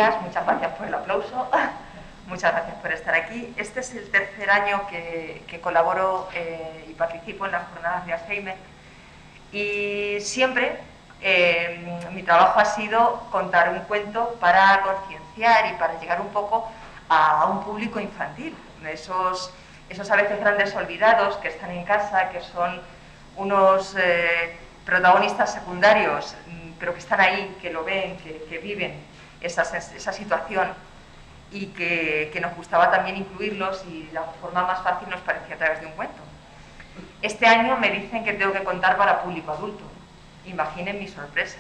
días, muchas gracias por el aplauso, muchas gracias por estar aquí. Este es el tercer año que colaboro y participo en las jornadas de Alzheimer y siempre mi trabajo ha sido contar un cuento para concienciar y para llegar un poco a un público infantil, esos a veces grandes olvidados que están en casa, que son unos protagonistas secundarios, pero que están ahí, que lo ven, que viven esa situación y que nos gustaba también incluirlos, y la forma más fácil nos parecía a través de un cuento. Este año me dicen que tengo que contar para público adulto. Imaginen mi sorpresa.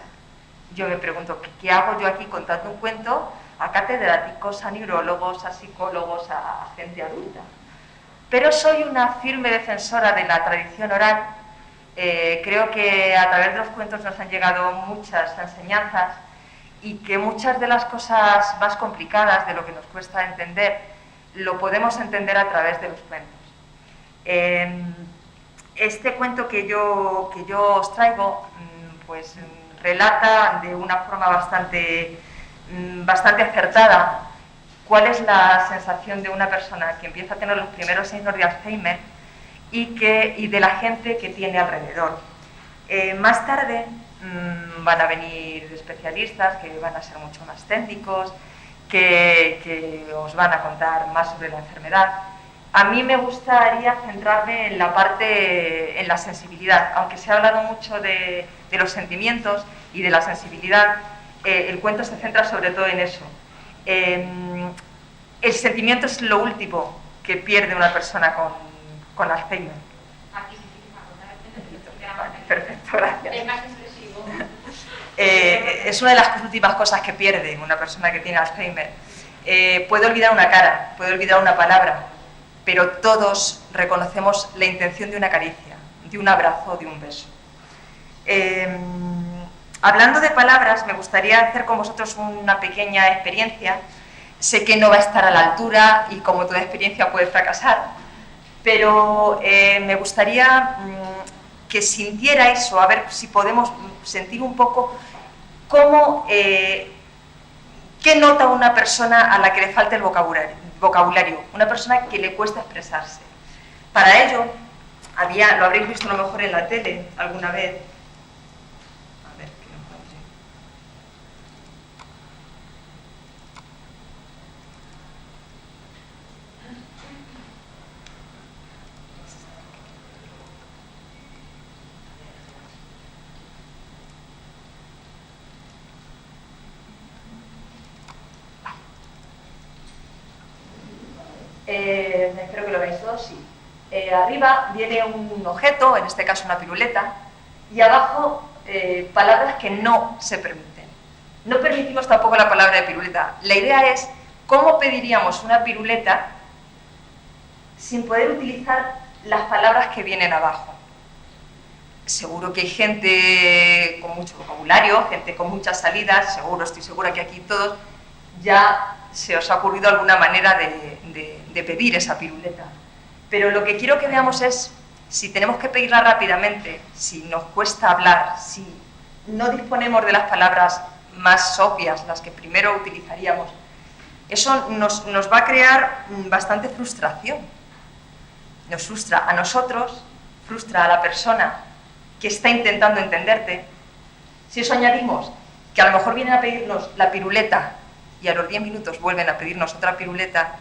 Yo me pregunto, ¿qué hago yo aquí contando un cuento a catedráticos, a neurólogos, a psicólogos, a gente adulta? Pero soy una firme defensora de la tradición oral. Creo que a través de los cuentos nos han llegado muchas enseñanzas y que muchas de las cosas más complicadas, de lo que nos cuesta entender, lo podemos entender a través de los cuentos. Este cuento que yo os traigo, pues relata de una forma bastante acertada cuál es la sensación de una persona que empieza a tener los primeros signos de Alzheimer y de la gente que tiene alrededor. Más tarde van a venir especialistas que van a ser mucho más técnicos, que os van a contar más sobre la enfermedad. A mí me gustaría centrarme en la parte, en la sensibilidad. Aunque se ha hablado mucho de los sentimientos y de la sensibilidad, el cuento se centra sobre todo en eso. El sentimiento es lo último que pierde una persona con Alzheimer. Aquí sí que Vale, perfecto, gracias. es más expresivo. Es una de las últimas cosas que pierde una persona que tiene Alzheimer. Puede olvidar una cara, puede olvidar una palabra, pero todos reconocemos la intención de una caricia, de un abrazo, de un beso. Hablando de palabras, me gustaría hacer con vosotros una pequeña experiencia. Sé que no va a estar a la altura y, como toda experiencia, puede fracasar, pero me gustaría que sintierais, o a ver si podemos sentir un poco cómo, qué nota una persona a la que le falta el vocabulario, una persona que le cuesta expresarse. Para ello, lo habréis visto a lo mejor en la tele alguna vez. A ver, que lo encuentre. Espero que lo veáis todos, sí. Arriba viene un objeto, en este caso una piruleta, y abajo palabras que no se permiten. No permitimos tampoco la palabra de piruleta. La idea es cómo pediríamos una piruleta sin poder utilizar las palabras que vienen abajo. Seguro que hay gente con mucho vocabulario, gente con muchas salidas, estoy segura que aquí todos ya se os ha ocurrido alguna manera de pedir esa piruleta. Pero lo que quiero que veamos es, si tenemos que pedirla rápidamente, si nos cuesta hablar, si no disponemos de las palabras más obvias, las que primero utilizaríamos, eso nos va a crear bastante frustración. Nos frustra a nosotros, frustra a la persona que está intentando entenderte. Si eso añadimos que a lo mejor vienen a pedirnos la piruleta y a los 10 minutos vuelven a pedirnos otra piruleta,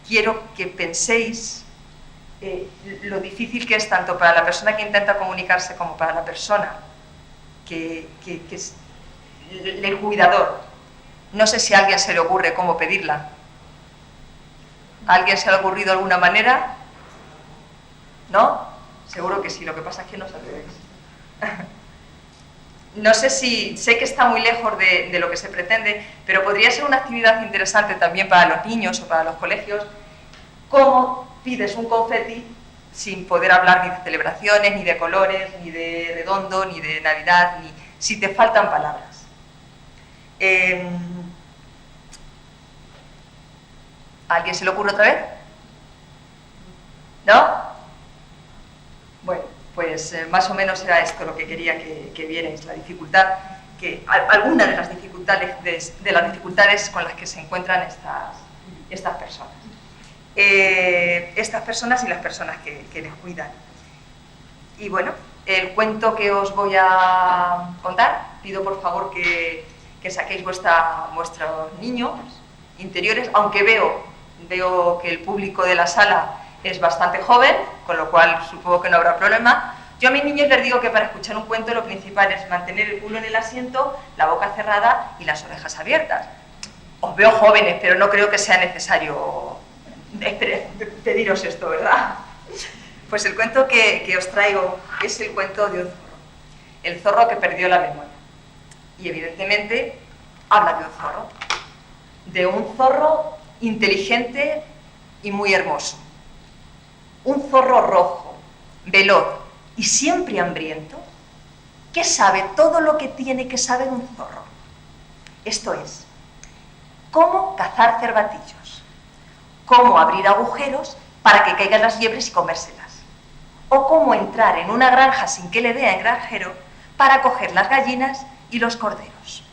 quiero que penséis lo difícil que es tanto para la persona que intenta comunicarse como para la persona que es el cuidador. No sé si a alguien se le ocurre cómo pedirla. ¿A alguien se le ha ocurrido alguna manera? ¿No? Seguro que sí, lo que pasa es que no sabéis. No sé sé que está muy lejos de lo que se pretende, pero podría ser una actividad interesante también para los niños o para los colegios. ¿Cómo pides un confeti sin poder hablar ni de celebraciones, ni de colores, ni de redondo, ni de Navidad, ni si te faltan palabras? ¿A alguien se le ocurre otra vez? ¿No? Bueno, pues más o menos era esto lo que quería que vierais, la dificultad, alguna de las dificultades las dificultades con las que se encuentran estas personas. Estas personas y las personas que les cuidan. Y bueno, el cuento que os voy a contar, pido por favor que saquéis vuestros niños interiores, aunque veo que el público de la sala es bastante joven, con lo cual supongo que no habrá problema. Yo a mis niños les digo que para escuchar un cuento lo principal es mantener el culo en el asiento, la boca cerrada y las orejas abiertas. Os veo jóvenes, pero no creo que sea necesario pediros esto, ¿verdad? Pues el cuento que os traigo es el cuento de un zorro, el zorro que perdió la memoria. Y evidentemente habla de un zorro inteligente y muy hermoso. Un zorro rojo, veloz y siempre hambriento, que sabe todo lo que tiene que saber un zorro. Esto es, cómo cazar cervatillos, cómo abrir agujeros para que caigan las liebres y comérselas, o cómo entrar en una granja sin que le vea el granjero para coger las gallinas y los corderos.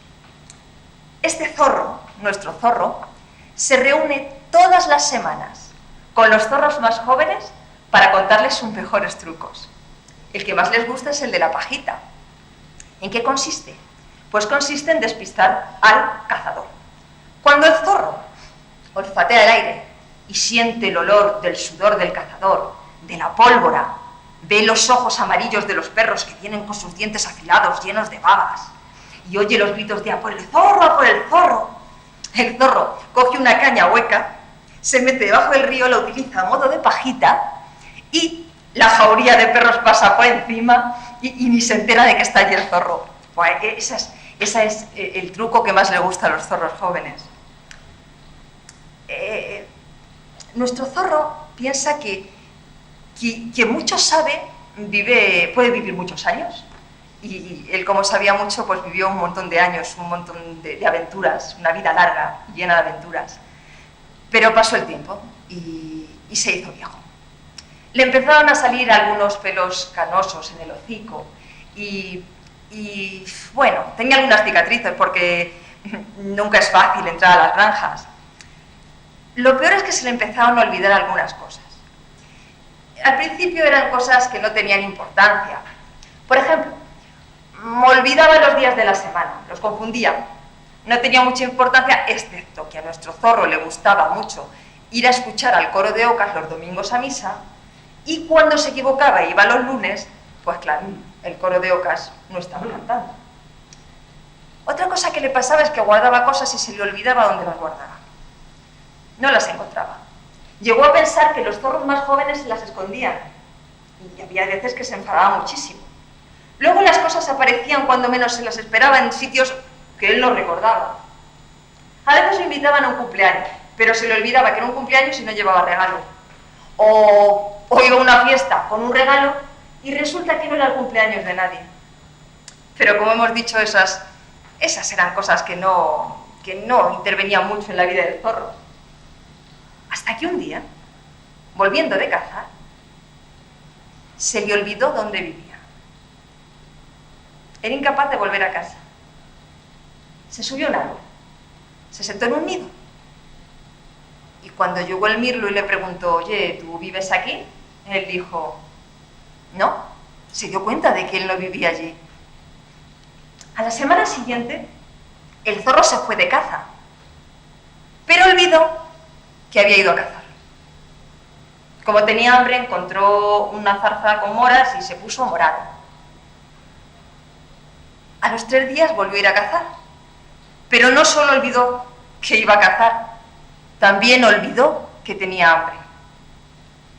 Este zorro, nuestro zorro, se reúne todas las semanas con los zorros más jóvenes para contarles sus mejores trucos. El que más les gusta es el de la pajita. ¿En qué consiste? Pues consiste en despistar al cazador. Cuando el zorro olfatea el aire y siente el olor del sudor del cazador, de la pólvora, ve los ojos amarillos de los perros que vienen con sus dientes afilados llenos de babas y oye los gritos de ¡a por el zorro, a por el zorro! El zorro coge una caña hueca, se mete debajo del río, la utiliza a modo de pajita y la jauría de perros pasa por encima y ni se entera de que está allí el zorro. Pues ese es el truco que más le gusta a los zorros jóvenes. Nuestro zorro piensa que mucho sabe, puede vivir muchos años. Y él, como sabía mucho, pues vivió un montón de años, un montón de aventuras, una vida larga, llena de aventuras. Pero pasó el tiempo y se hizo viejo. Le empezaron a salir algunos pelos canosos en el hocico y bueno, tenía algunas cicatrices porque nunca es fácil entrar a las granjas. Lo peor es que se le empezaron a olvidar algunas cosas. Al principio eran cosas que no tenían importancia. Por ejemplo, me olvidaba los días de la semana, los confundía. No tenía mucha importancia, excepto que a nuestro zorro le gustaba mucho ir a escuchar al coro de ocas los domingos a misa, y cuando se equivocaba e iba los lunes, pues claro, el coro de ocas no estaba cantando. Otra cosa que le pasaba es que guardaba cosas y se le olvidaba dónde las guardaba. No las encontraba. Llegó a pensar que los zorros más jóvenes se las escondían, y había veces que se enfadaba muchísimo. Luego las cosas aparecían cuando menos se las esperaba en sitios que él no recordaba. A veces lo invitaban a un cumpleaños, pero se le olvidaba que era un cumpleaños y no llevaba regalo. O iba a una fiesta con un regalo y resulta que no era el cumpleaños de nadie. Pero como hemos dicho, esas eran cosas que no intervenían mucho en la vida del zorro. Hasta que un día, volviendo de cazar, se le olvidó dónde vivía. Era incapaz de volver a casa. Se subió a un árbol, se sentó en un nido. Y cuando llegó el mirlo y le preguntó, oye, ¿tú vives aquí? Él dijo, no, se dio cuenta de que él no vivía allí. A la semana siguiente, el zorro se fue de caza, pero olvidó que había ido a cazar. Como tenía hambre, encontró una zarza con moras y se puso morado. A los 3 días volvió a ir a cazar, pero no solo olvidó que iba a cazar, también olvidó que tenía hambre.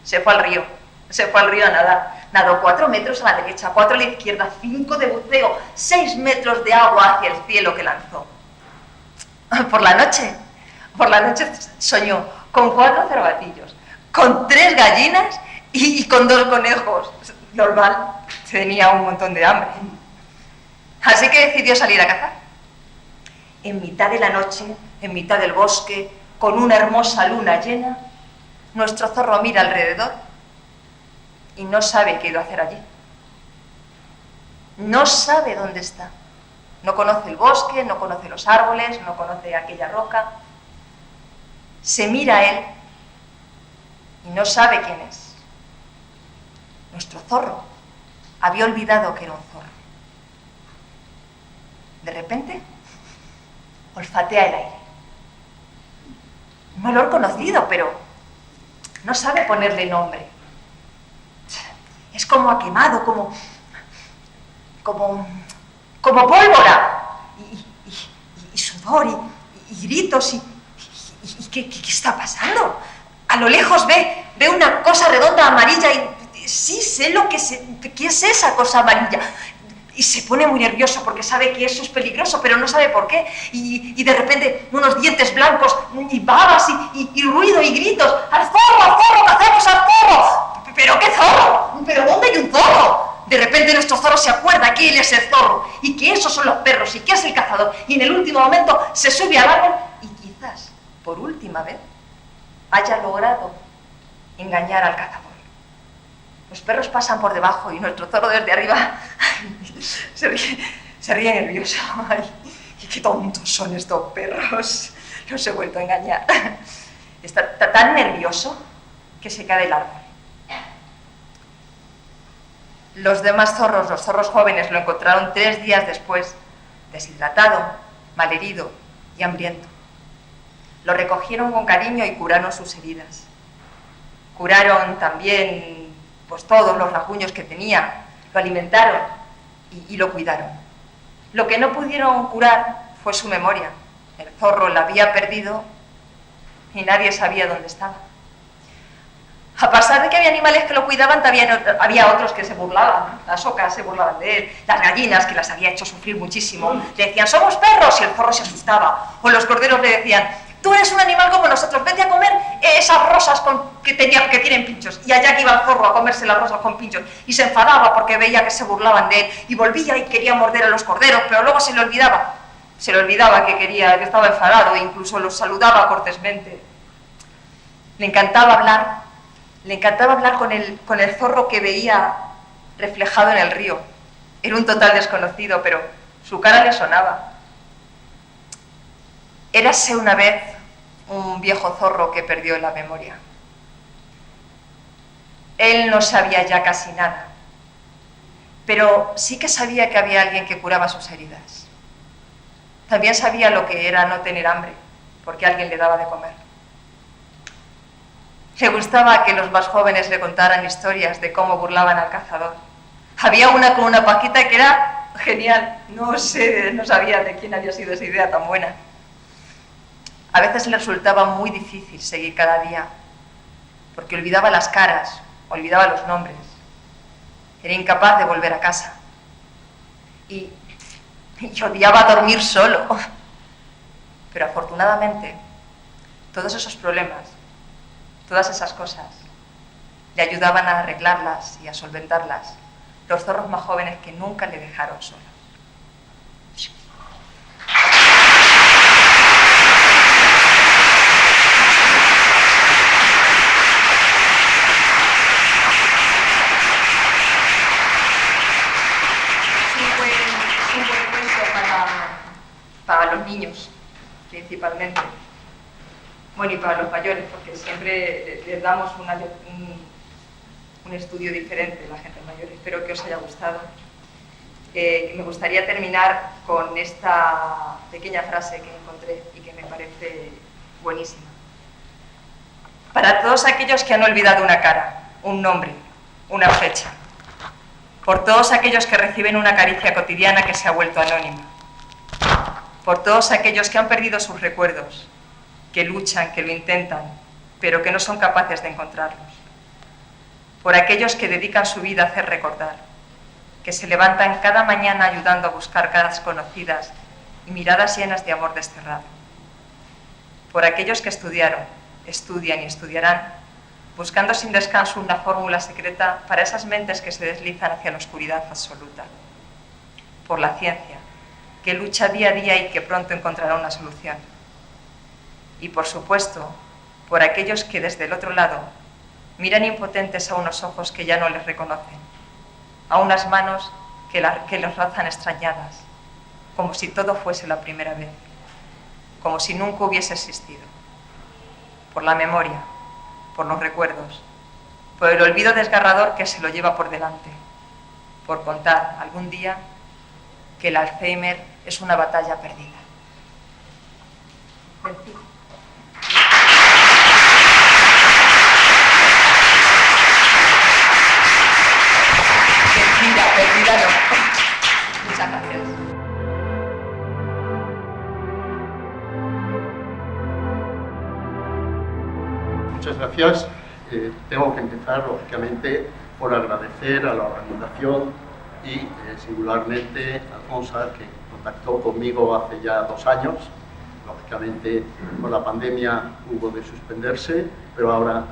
Se fue al río a nadar. Nadó 4 metros a la derecha, 4 a la izquierda, 5 de buceo, 6 metros de agua hacia el cielo que lanzó. Por la noche soñó con 4 cervatillos, con 3 gallinas y con 2 conejos. Normal, tenía un montón de hambre. Así que decidió salir a cazar. En mitad de la noche, en mitad del bosque, con una hermosa luna llena, nuestro zorro mira alrededor y no sabe qué ha ido a hacer allí. No sabe dónde está, No conoce el bosque, no conoce los árboles, no conoce aquella roca. Se mira a él y no sabe quién es. Nuestro zorro había olvidado que era un zorro. De repente, olfatea el aire. Un olor conocido, pero no sabe ponerle nombre. Es como a quemado, como pólvora, y sudor, y gritos, ¿qué está pasando? A lo lejos ve una cosa redonda amarilla, y sí sé qué es esa cosa amarilla. Y se pone muy nervioso porque sabe que eso es peligroso, pero no sabe por qué. Y de repente unos dientes blancos, y babas, y ruido, y gritos. ¡Al zorro, cazamos al zorro! ¿Pero qué zorro? ¿Pero dónde hay un zorro? De repente nuestro zorro se acuerda que él es el zorro, y que esos son los perros, y que es el cazador. Y en el último momento se sube al árbol, y quizás, por última vez, haya logrado engañar al cazador. Los perros pasan por debajo y nuestro zorro desde arriba se ríe nervioso. Ay, qué tontos son estos perros. Los he vuelto a engañar. Está tan nervioso que se cae del árbol. Los demás zorros, los zorros jóvenes, lo encontraron 3 días después, deshidratado, malherido y hambriento. Lo recogieron con cariño y curaron sus heridas. Curaron también todos los rasguños que tenía, lo alimentaron y lo cuidaron. Lo que no pudieron curar fue su memoria. El zorro la había perdido y nadie sabía dónde estaba. A pesar de que había animales que lo cuidaban, había otros que se burlaban. Las ocas se burlaban de él, las gallinas, que las había hecho sufrir muchísimo, le decían, somos perros, y el zorro se asustaba. O los corderos le decían, tú eres un animal como nosotros, vete a comer esas rosas que tienen pinchos. Y allá que iba el zorro a comerse las rosas con pinchos, y se enfadaba porque veía que se burlaban de él, y volvía y quería morder a los corderos, pero luego se le olvidaba que estaba enfadado, e incluso los saludaba cortésmente. Le encantaba hablar con el zorro que veía reflejado en el río. Era un total desconocido, pero su cara le sonaba. Érase una vez un viejo zorro que perdió la memoria. Él no sabía ya casi nada, pero sí que sabía que había alguien que curaba sus heridas. También sabía lo que era no tener hambre, porque alguien le daba de comer. Le gustaba que los más jóvenes le contaran historias de cómo burlaban al cazador. Había una con una paquita que era genial. No sabía de quién había sido esa idea tan buena. A veces le resultaba muy difícil seguir cada día, porque olvidaba las caras, olvidaba los nombres. Era incapaz de volver a casa. Y odiaba dormir solo. Pero afortunadamente, todos esos problemas, todas esas cosas, le ayudaban a arreglarlas y a solventarlas los zorros más jóvenes que nunca le dejaron solo. Es un buen cuento para los niños, principalmente. Bueno, y para los mayores, porque siempre les damos un estudio diferente a la gente mayor. Espero que os haya gustado. Me gustaría terminar con esta pequeña frase que encontré y que me parece buenísima. Para todos aquellos que han olvidado una cara, un nombre, una fecha. Por todos aquellos que reciben una caricia cotidiana que se ha vuelto anónima. Por todos aquellos que han perdido sus recuerdos, que luchan, que lo intentan, pero que no son capaces de encontrarlos. Por aquellos que dedican su vida a hacer recordar, que se levantan cada mañana ayudando a buscar caras conocidas y miradas llenas de amor desterrado. Por aquellos que estudiaron, estudian y estudiarán, buscando sin descanso una fórmula secreta para esas mentes que se deslizan hacia la oscuridad absoluta. Por la ciencia, que lucha día a día y que pronto encontrará una solución. Y por supuesto, por aquellos que desde el otro lado miran impotentes a unos ojos que ya no les reconocen, a unas manos que los rozan extrañadas, como si todo fuese la primera vez, como si nunca hubiese existido. Por la memoria, por los recuerdos, por el olvido desgarrador que se lo lleva por delante, por contar algún día que el Alzheimer es una batalla perdida. Vencida. Perdida no. Muchas gracias. Muchas gracias. Tengo que empezar, lógicamente, por agradecer a la organización y singularmente a Alfonsa, que contactó conmigo hace ya 2 años. Lógicamente, con la pandemia hubo de suspenderse, pero ahora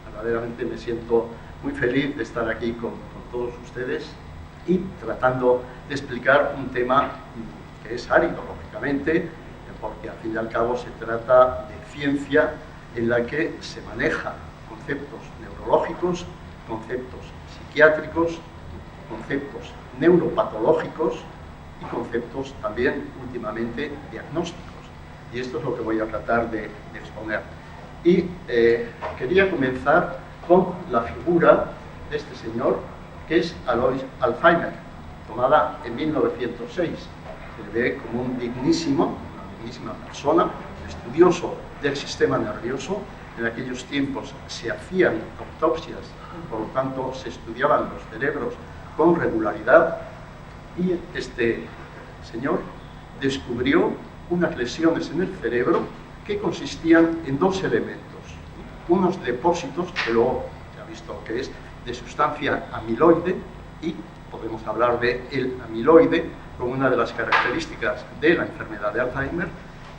verdaderamente me siento muy feliz de estar aquí con todos ustedes y tratando de explicar un tema que es árido, lógicamente, porque al fin y al cabo se trata de ciencia en la que se manejan conceptos neurológicos, conceptos psiquiátricos, conceptos neuropatológicos y conceptos también últimamente diagnósticos. Y esto es lo que voy a tratar de exponer. Y quería comenzar con la figura de este señor, que es Alois Alzheimer, tomada en 1906. Se le ve como una dignísima persona, estudioso del sistema nervioso. En aquellos tiempos se hacían autopsias, por lo tanto se estudiaban los cerebros con regularidad, y este señor descubrió unas lesiones en el cerebro que consistían en 2 elementos, unos depósitos, que luego se ha visto que es de sustancia amiloide, y podemos hablar de el amiloide como una de las características de la enfermedad de Alzheimer,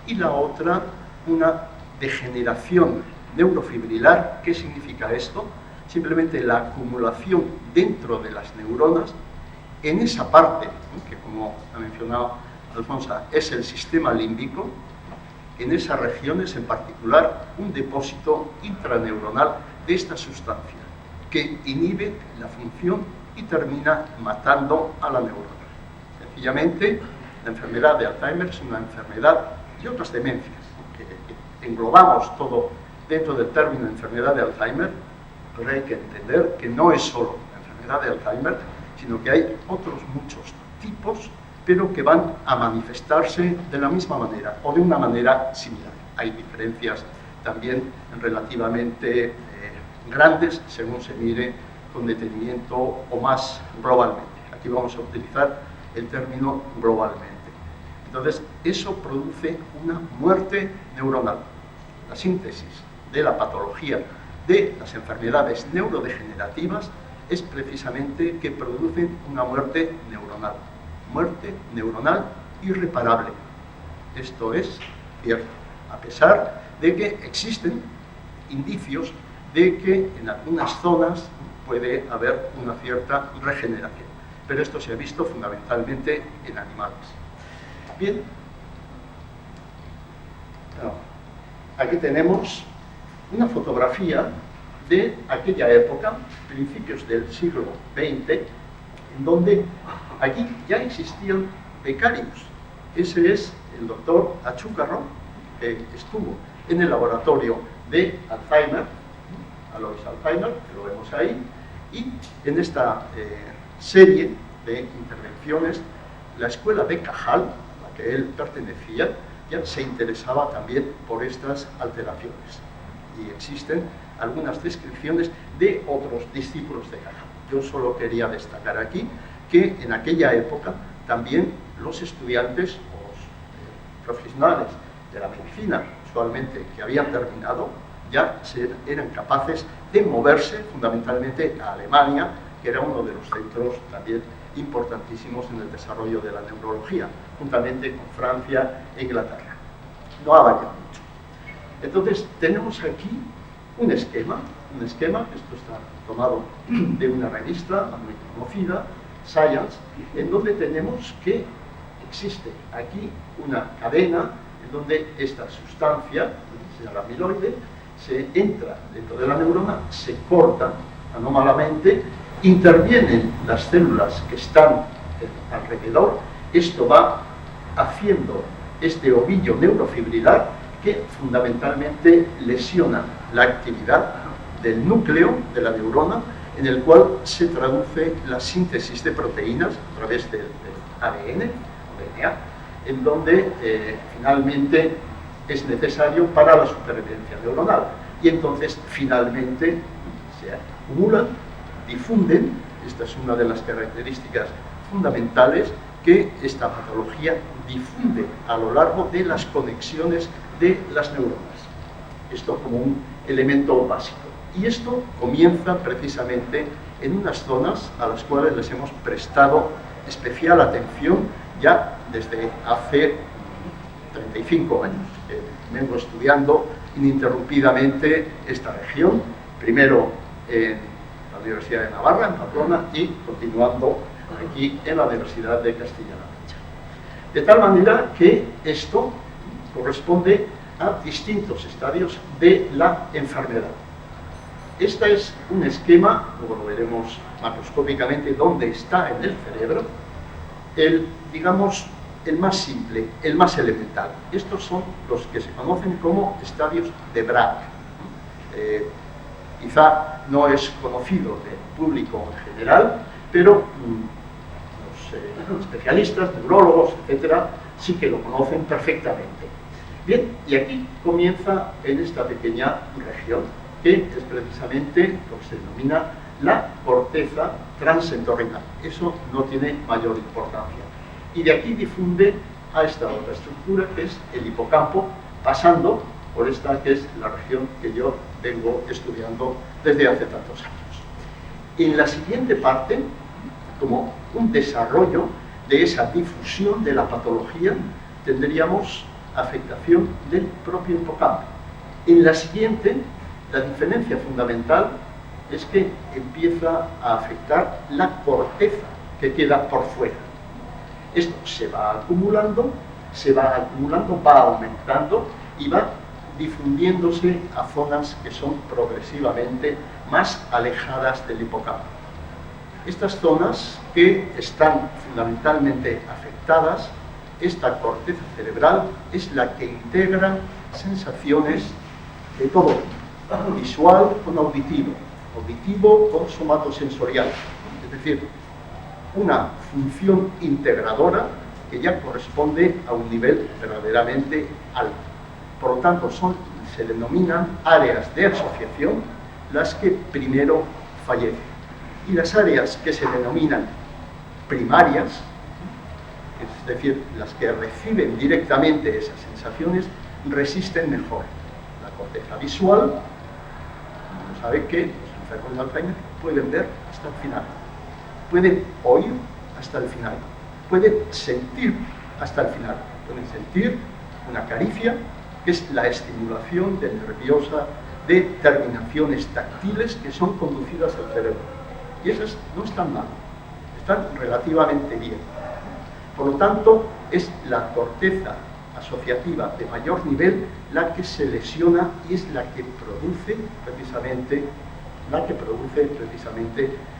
y la otra, una degeneración neurofibrilar. ¿Qué significa esto? Simplemente la acumulación dentro de las neuronas, en esa parte, que como ha mencionado Alfonsa, es el sistema límbico, en esas regiones en particular, un depósito intraneuronal de esta sustancia, que inhibe la función y termina matando a la neurona. Sencillamente, la enfermedad de Alzheimer es una enfermedad y otras demencias, que englobamos todo dentro del término enfermedad de Alzheimer, pero hay que entender que no es solo la enfermedad de Alzheimer, sino que hay otros muchos tipos, pero que van a manifestarse de la misma manera o de una manera similar. Hay diferencias también relativamente grandes según se mire con detenimiento o más globalmente. Aquí vamos a utilizar el término globalmente. Entonces, eso produce una muerte neuronal. La síntesis de la patología de las enfermedades neurodegenerativas es precisamente que producen una muerte neuronal irreparable. Esto es cierto, a pesar de que existen indicios de que en algunas zonas puede haber una cierta regeneración, pero esto se ha visto fundamentalmente en animales. Bien, aquí tenemos una fotografía de aquella época, principios del siglo XX, en donde aquí ya existían becarios. Ese es el doctor Achúcarro, que estuvo en el laboratorio de Alzheimer, Alois Alzheimer, que lo vemos ahí, y en esta serie de intervenciones, la escuela de Cajal, a la que él pertenecía, ya se interesaba también por estas alteraciones. Y existen algunas descripciones de otros discípulos de Cajal. Yo solo quería destacar aquí que en aquella época también los estudiantes o los profesionales de la medicina, usualmente que habían terminado, ya eran capaces de moverse fundamentalmente a Alemania, que era uno de los centros también importantísimos en el desarrollo de la neurología, juntamente con Francia e Inglaterra. No ha variado mucho. Entonces, tenemos aquí un esquema, esto está tomado de una revista muy conocida, Science, en donde tenemos que existe aquí una cadena en donde esta sustancia, el amiloide, se entra dentro de la neurona, se corta anómalamente, intervienen las células que están alrededor, esto va haciendo este ovillo neurofibrilar que fundamentalmente lesiona la actividad del núcleo de la neurona, en el cual se traduce la síntesis de proteínas a través del ADN, DNA, en donde finalmente es necesario para la supervivencia neuronal. Y entonces finalmente se acumulan, difunden. Esta es una de las características fundamentales, que esta patología difunde a lo largo de las conexiones de las neuronas. Esto como un elemento básico. Y esto comienza precisamente en unas zonas a las cuales les hemos prestado especial atención ya desde hace 35 años. Vengo estudiando ininterrumpidamente esta región, primero en la Universidad de Navarra, en Pamplona, y continuando aquí en la Universidad de Castilla-La Mancha. De tal manera que esto corresponde a distintos estadios de la enfermedad. Este es un esquema, luego lo veremos macroscópicamente, dónde está en el cerebro, digamos, el más simple, el más elemental. Estos son los que se conocen como estadios de Bragg. Quizá no es conocido del público en general, pero los especialistas, neurólogos, etcétera, sí que lo conocen perfectamente. Bien, y aquí comienza en esta pequeña región, que es precisamente lo que se denomina la corteza transentorrinal. Eso no tiene mayor importancia. Y de aquí difunde a esta otra estructura, que es el hipocampo, pasando por esta que es la región que yo vengo estudiando desde hace tantos años. En la siguiente parte, como un desarrollo de esa difusión de la patología, tendríamos afectación del propio hipocampo. En la siguiente, la diferencia fundamental es que empieza a afectar la corteza que queda por fuera. Esto se va acumulando, va aumentando y va difundiéndose a zonas que son progresivamente más alejadas del hipocampo. Estas zonas que están fundamentalmente afectadas, esta corteza cerebral es la que integra sensaciones de todo tipo, visual con auditivo, auditivo con somatosensorial, es decir, una función integradora que ya corresponde a un nivel verdaderamente alto. Por lo tanto, se denominan áreas de asociación las que primero fallecen. Y las áreas que se denominan primarias, es decir, las que reciben directamente esas sensaciones, resisten mejor. La corteza visual, uno sabe que los enfermos de Alzheimer pueden ver hasta el final, pueden oír hasta el final, pueden sentir hasta el final, pueden sentir una caricia, que es la estimulación nerviosa de terminaciones táctiles que son conducidas al cerebro. Y esas no están mal, están relativamente bien. Por lo tanto, es la corteza asociativa de mayor nivel la que se lesiona y es la que produce precisamente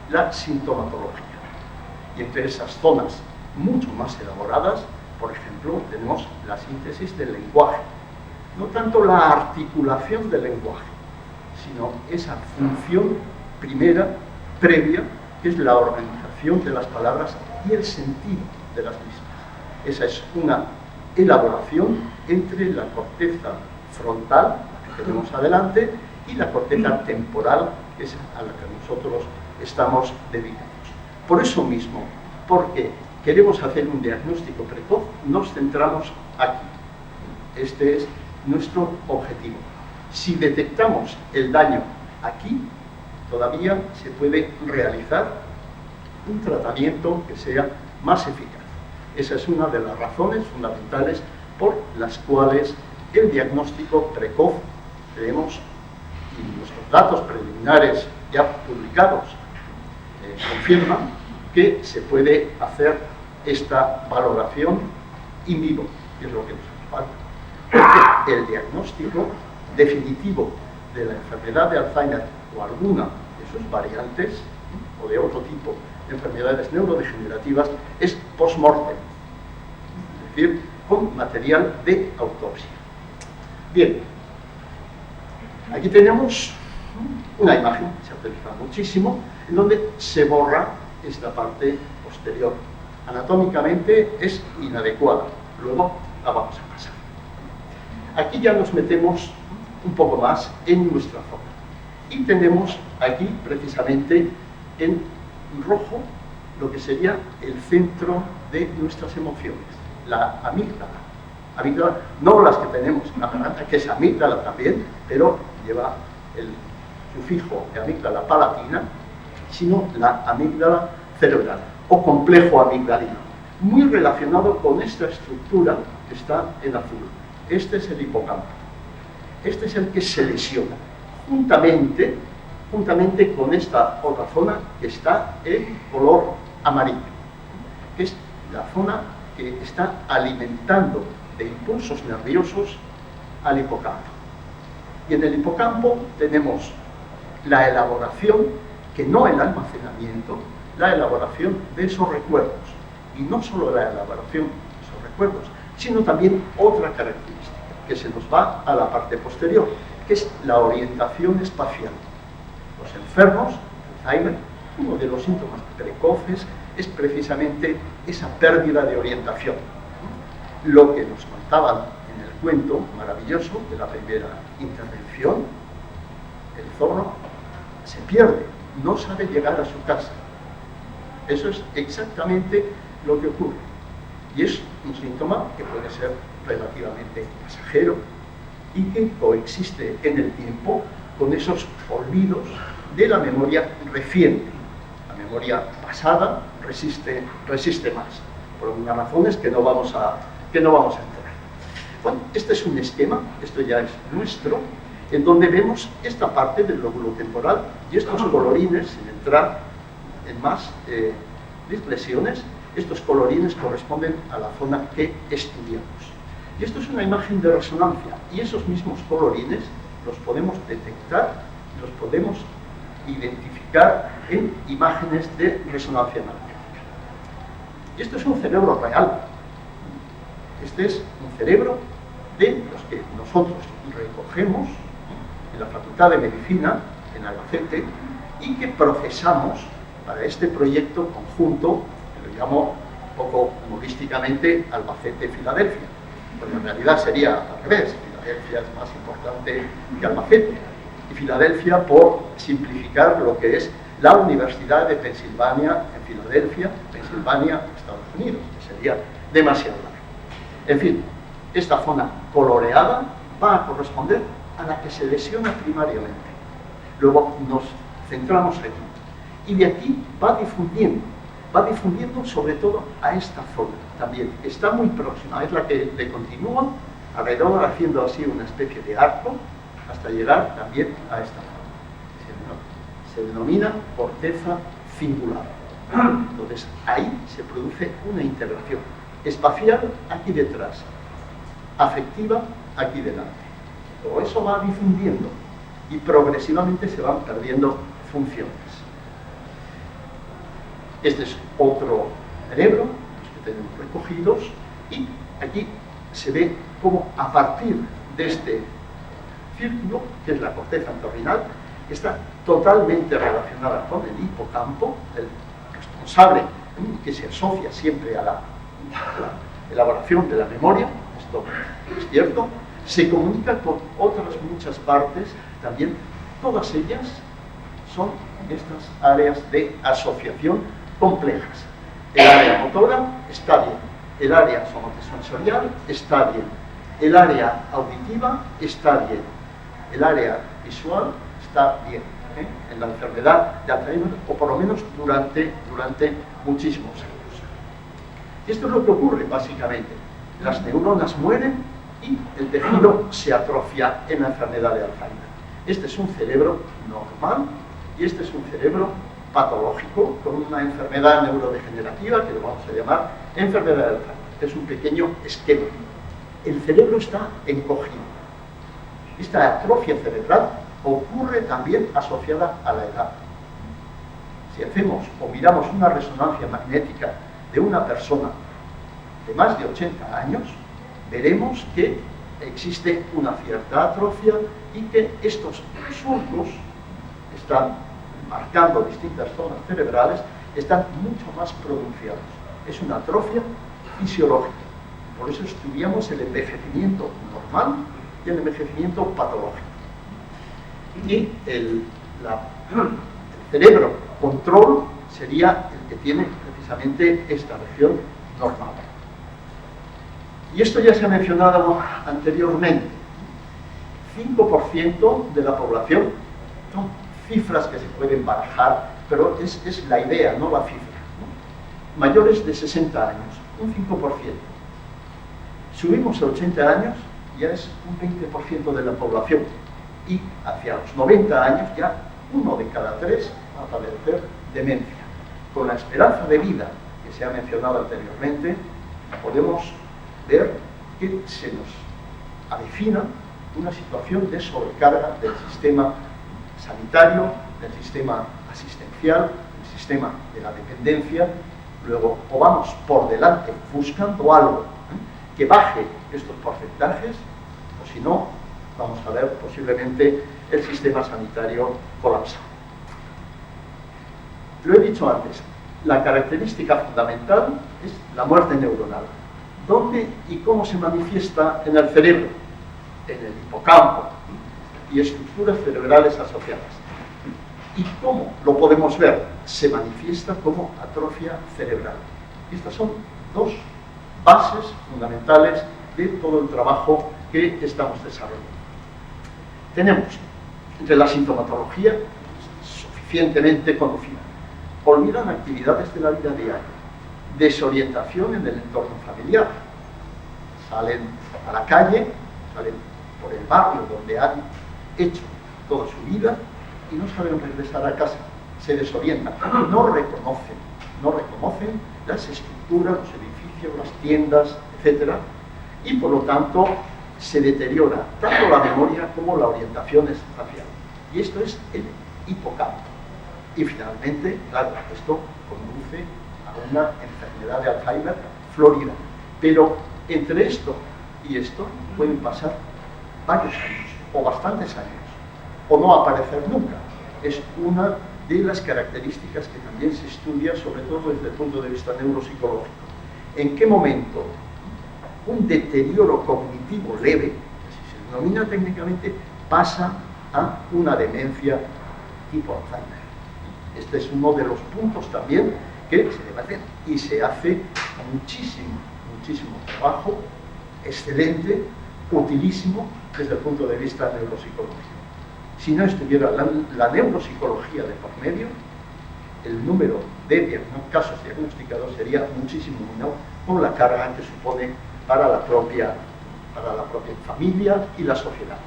la sintomatología. Y entre esas zonas mucho más elaboradas, por ejemplo, tenemos la síntesis del lenguaje. No tanto la articulación del lenguaje, sino esa función primera, previa, que es la organización de las palabras y el sentido de las mismas. Esa es una elaboración entre la corteza frontal, la que tenemos adelante, y la corteza temporal, que es a la que nosotros estamos dedicados. Por eso mismo, porque queremos hacer un diagnóstico precoz, nos centramos aquí. Este es nuestro objetivo. Si detectamos el daño aquí, todavía se puede realizar un tratamiento que sea más eficaz. Esa es una de las razones fundamentales por las cuales el diagnóstico precoz tenemos, y nuestros datos preliminares ya publicados confirman que se puede hacer esta valoración in vivo, que es lo que nos hace falta. Porque el diagnóstico definitivo de la enfermedad de Alzheimer o alguna de sus variantes o de otro tipo de enfermedades neurodegenerativas es post-mortem. decir, con material de autopsia. Bien, aquí tenemos una imagen, se utiliza muchísimo, en donde se borra esta parte posterior. Anatómicamente es inadecuada, luego la vamos a pasar. Aquí ya nos metemos un poco más en nuestra zona. Y tenemos aquí, precisamente, en rojo, lo que sería el centro de nuestras emociones, la amígdala. Amígdala, no las que tenemos en la garganta, que es amígdala también, pero lleva el sufijo de amígdala palatina, sino la amígdala cerebral, o complejo amigdalino, muy relacionado con esta estructura que está en azul. Este es el hipocampo. Este es el que se lesiona, juntamente con esta otra zona que está en color amarillo, que es la zona que está alimentando de impulsos nerviosos al hipocampo. Y en el hipocampo tenemos la elaboración, que no el almacenamiento, la elaboración de esos recuerdos. Y no solo la elaboración de esos recuerdos, sino también otra característica, que se nos va a la parte posterior, que es la orientación espacial. Los enfermos, Alzheimer, uno de los síntomas precoces es precisamente esa pérdida de orientación. Lo que nos contaban en el cuento maravilloso de la primera intervención, el zorro se pierde, no sabe llegar a su casa. Eso es exactamente lo que ocurre. Y es un síntoma que puede ser relativamente pasajero y que coexiste en el tiempo con esos olvidos de la memoria reciente. La memoria pasada resiste más, por unas razones que no vamos a entrar. Bueno, este es un esquema, esto ya es nuestro, en donde vemos esta parte del lóbulo temporal y estos colorines, sin entrar en más dislesiones, estos colorines corresponden a la zona que estudiamos. Y esto es una imagen de resonancia, y esos mismos colorines los podemos detectar, los podemos identificar en imágenes de resonancia magnética. Y esto es un cerebro real. Este es un cerebro de los que nosotros recogemos en la Facultad de Medicina, en Albacete, y que procesamos para este proyecto conjunto, que lo llamo un poco humorísticamente Albacete-Filadelfia. Porque en realidad sería al revés, Filadelfia es más importante que Albacete. Y Filadelfia por simplificar lo que es la Universidad de Pensilvania en Filadelfia, Pensilvania, Estados Unidos, que sería demasiado largo. En fin, esta zona coloreada va a corresponder a la que se lesiona primariamente. Luego nos centramos aquí. Y de aquí va difundiendo sobre todo a esta zona también. Está muy próxima, es la que le continúa alrededor, haciendo así una especie de arco hasta llegar también a esta zona. Se denomina corteza cingular. Entonces ahí se produce una integración espacial aquí detrás, afectiva aquí delante. Todo eso va difundiendo y progresivamente se van perdiendo funciones. Este es otro cerebro, los que tenemos recogidos, y aquí se ve cómo a partir de este círculo, que es la corteza entorrinal, que está totalmente relacionada con el hipocampo, el responsable, que se asocia siempre a la elaboración de la memoria, esto es cierto, se comunica con otras muchas partes también, todas ellas son estas áreas de asociación complejas. El área motora está bien, el área somatosensorial está bien, el área auditiva está bien, el área visual está bien, en la enfermedad de Alzheimer, o por lo menos durante muchísimos años. Y esto es lo que ocurre básicamente. Las neuronas mueren y el tejido se atrofia en la enfermedad de Alzheimer. Este es un cerebro normal y este es un cerebro patológico con una enfermedad neurodegenerativa que lo vamos a llamar enfermedad de Alzheimer. Es un pequeño esquema. El cerebro está encogido. Esta atrofia cerebral ocurre también asociada a la edad. Si hacemos o miramos una resonancia magnética de una persona de más de 80 años, veremos que existe una cierta atrofia y que estos surcos están marcando distintas zonas cerebrales, están mucho más pronunciados. Es una atrofia fisiológica. Por eso estudiamos el envejecimiento normal y el envejecimiento patológico. Y el cerebro control sería el que tiene precisamente esta región normal. Y esto ya se ha mencionado anteriormente. 5% de la población, son cifras que se pueden barajar, pero es la idea, no la cifra, ¿no? Mayores de 60 años, un 5%. Subimos a 80 años, ya es un 20% de la población. Y hacia los 90 años ya 1 de cada 3 va a padecer demencia. Con la esperanza de vida que se ha mencionado anteriormente, podemos ver que se nos avecina una situación de sobrecarga del sistema sanitario, del sistema asistencial, del sistema de la dependencia. Luego, o vamos por delante buscando algo que baje estos porcentajes, o si no, vamos a ver posiblemente el sistema sanitario colapsado. Lo he dicho antes, la característica fundamental es la muerte neuronal. ¿Dónde y cómo se manifiesta en el cerebro? En el hipocampo y estructuras cerebrales asociadas. ¿Y cómo lo podemos ver? Se manifiesta como atrofia cerebral. Estas son dos bases fundamentales de todo el trabajo que estamos desarrollando. Tenemos entre la sintomatología suficientemente conocida. Olvidan actividades de la vida diaria, desorientación en el entorno familiar, salen a la calle, salen por el barrio donde han hecho toda su vida y no saben regresar a casa, se desorientan, no reconocen las estructuras, los edificios, las tiendas, etc. Y por lo tanto se deteriora tanto la memoria como la orientación espacial. Y esto es el hipocampo. Y finalmente, claro, esto conduce a una enfermedad de Alzheimer florida. Pero entre esto y esto pueden pasar varios años, o bastantes años, o no aparecer nunca. Es una de las características que también se estudia, sobre todo desde el punto de vista neuropsicológico. ¿En qué momento un deterioro cognitivo leve, así se denomina técnicamente, pasa a una demencia tipo Alzheimer? Este es uno de los puntos también que se debaten y se hace muchísimo trabajo, excelente, utilísimo desde el punto de vista neuropsicológico. Si no estuviera la neuropsicología de por medio, el número de casos diagnosticados sería muchísimo menor por la carga que supone para la propia familia y la sociedad.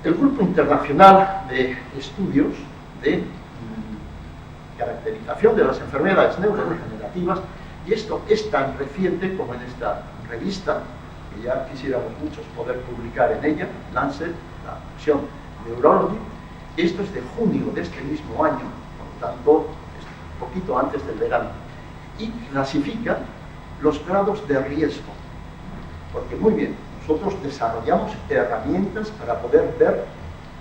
El Grupo Internacional de Estudios de Caracterización de las Enfermedades Neurodegenerativas, y esto es tan reciente como en esta revista, que ya quisiéramos muchos poder publicar en ella, Lancet, la versión Neurology. Esto es de junio de este mismo año, por lo tanto, es un poquito antes del verano, y clasifica los grados de riesgo, porque muy bien, nosotros desarrollamos herramientas para poder ver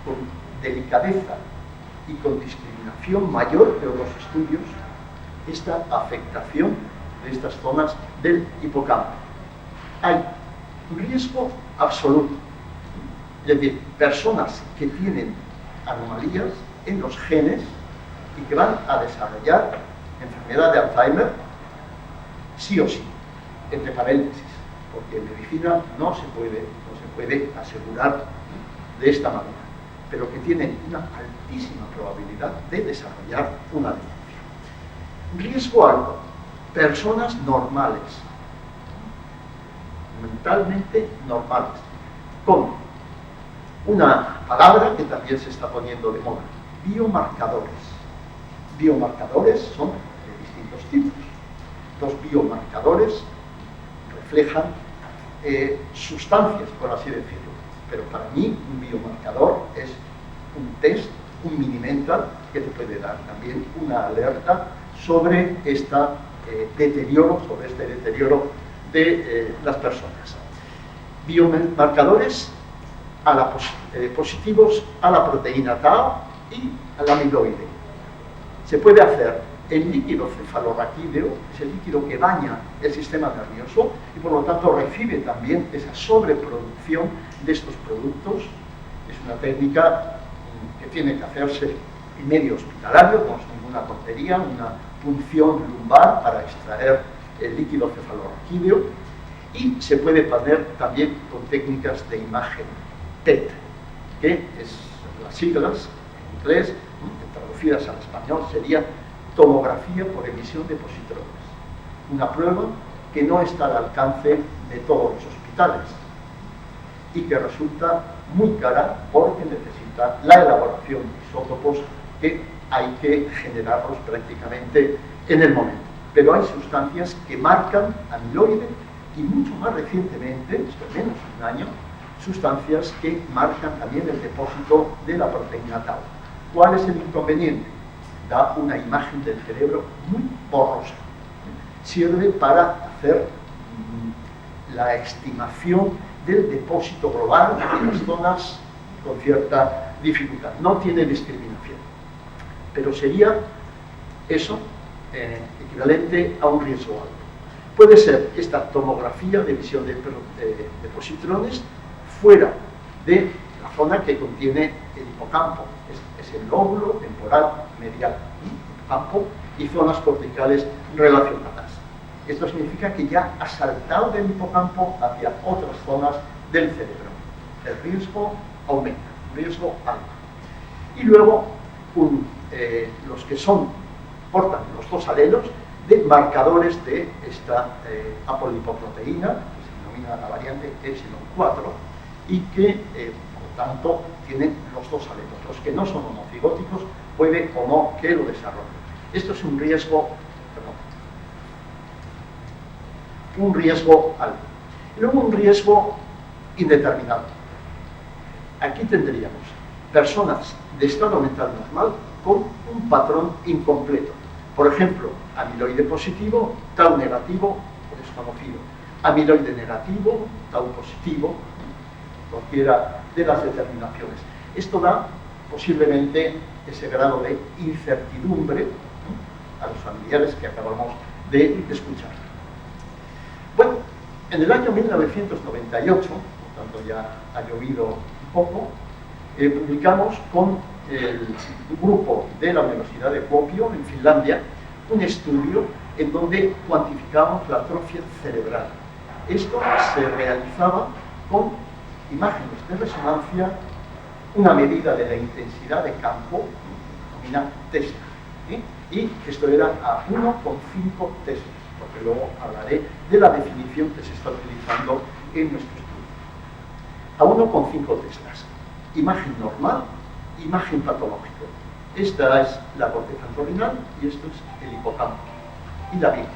con delicadeza y con discriminación mayor que otros estudios esta afectación de estas zonas del hipocampo. Hay riesgo absoluto, es decir, personas que tienen anomalías en los genes y que van a desarrollar enfermedad de Alzheimer sí o sí, entre paréntesis, porque en medicina no se puede asegurar de esta manera, pero que tienen una altísima probabilidad de desarrollar una demencia. Riesgo alto, personas normales, mentalmente normales, con una palabra que también se está poniendo de moda, biomarcadores. Biomarcadores son de distintos tipos. Los biomarcadores reflejan sustancias, por así decirlo, pero para mí un biomarcador es un test, un mini mental, que te puede dar también una alerta sobre esta deterioro, sobre este deterioro de las personas. Biomarcadores positivos a la proteína tau y al amiloide. Se puede hacer el líquido cefalorraquídeo, es el líquido que baña el sistema nervioso y por lo tanto recibe también esa sobreproducción de estos productos. Es una técnica que tiene que hacerse en medio hospitalario, no es ninguna tontería, una punción lumbar para extraer el líquido cefalorraquídeo, y se puede poner también con técnicas de imagen PET, que es las siglas en inglés, traducidas al español sería tomografía por emisión de positrones. Una prueba que no está al alcance de todos los hospitales y que resulta muy cara porque necesita la elaboración de isótopos que hay que generarlos prácticamente en el momento. Pero hay sustancias que marcan amiloide y mucho más recientemente, esto es menos de un año, sustancias que marcan también el depósito de la proteína tau. ¿Cuál es el inconveniente? Da una imagen del cerebro muy borrosa. Sirve para hacer la estimación del depósito global en las zonas con cierta dificultad. No tiene discriminación, pero sería eso equivalente a un riesgo alto. Puede ser esta tomografía de visión de positrones fuera de la zona que contiene el hipocampo, es el lóbulo temporal medial, hipocampo, y zonas corticales relacionadas. Esto significa que ya ha saltado del hipocampo hacia otras zonas del cerebro. El riesgo aumenta, riesgo alto. Y luego, los que portan los dos alelos de marcadores de esta apolipoproteína, que se denomina la variante epsilon 4, y que, por tanto, tienen los dos alelos. Los que no son homocigóticos puede o no que lo desarrollen. Esto es un riesgo alto. Y luego un riesgo indeterminado. Aquí tendríamos personas de estado mental normal con un patrón incompleto. Por ejemplo, amiloide positivo, tau negativo, desconocido. Amiloide negativo, tau positivo, cualquiera de las determinaciones. Esto da posiblemente ese grado de incertidumbre a los familiares que acabamos de escuchar. Bueno, en el año 1998, por tanto ya ha llovido un poco, publicamos con el grupo de la Universidad de Kuopio, en Finlandia, un estudio en donde cuantificamos la atrofia cerebral. Esto se realizaba con imágenes de resonancia, una medida de la intensidad de campo, denomina Tesla, y esto era a 1,5 Teslas, porque luego hablaré de la definición que se está utilizando en nuestro estudio. A 1,5 Teslas. Imagen normal, imagen patológica. Esta es la corteza entorrinal y esto es el hipocampo y la víscera,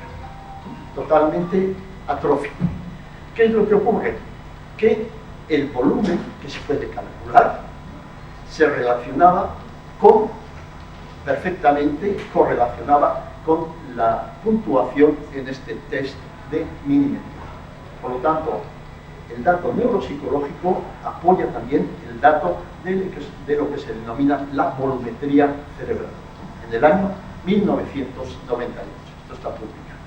totalmente atrófico. ¿Qué es lo que ocurre? Que el volumen que se puede calcular se relacionaba perfectamente correlacionaba con la puntuación en este test de Minimet. Por lo tanto, el dato neuropsicológico apoya también el dato de lo que se denomina la volumetría cerebral. En el año 1998, esto está publicado.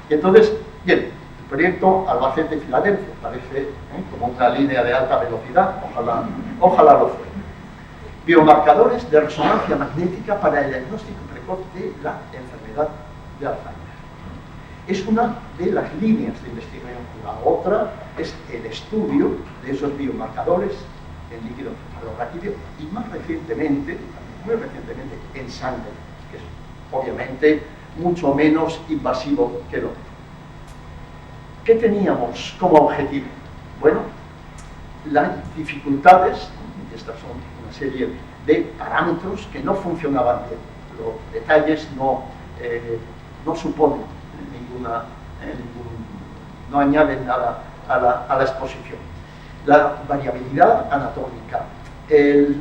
Y entonces, bien, el proyecto Albacete-Filadelfia parece como una línea de alta velocidad, ojalá lo fuera. Biomarcadores de resonancia magnética para el diagnóstico precoz de la enfermedad de Alzheimer. Es una de las líneas de investigación. La otra es el estudio de esos biomarcadores en líquido cefalorraquídeo y más recientemente, muy recientemente, en sangre, que es obviamente mucho menos invasivo que lo otro. ¿Qué teníamos como objetivo? Bueno, las dificultades, y estas son una serie de parámetros que no funcionaban bien. Los detalles no suponen no añaden nada a la exposición. La variabilidad anatómica, el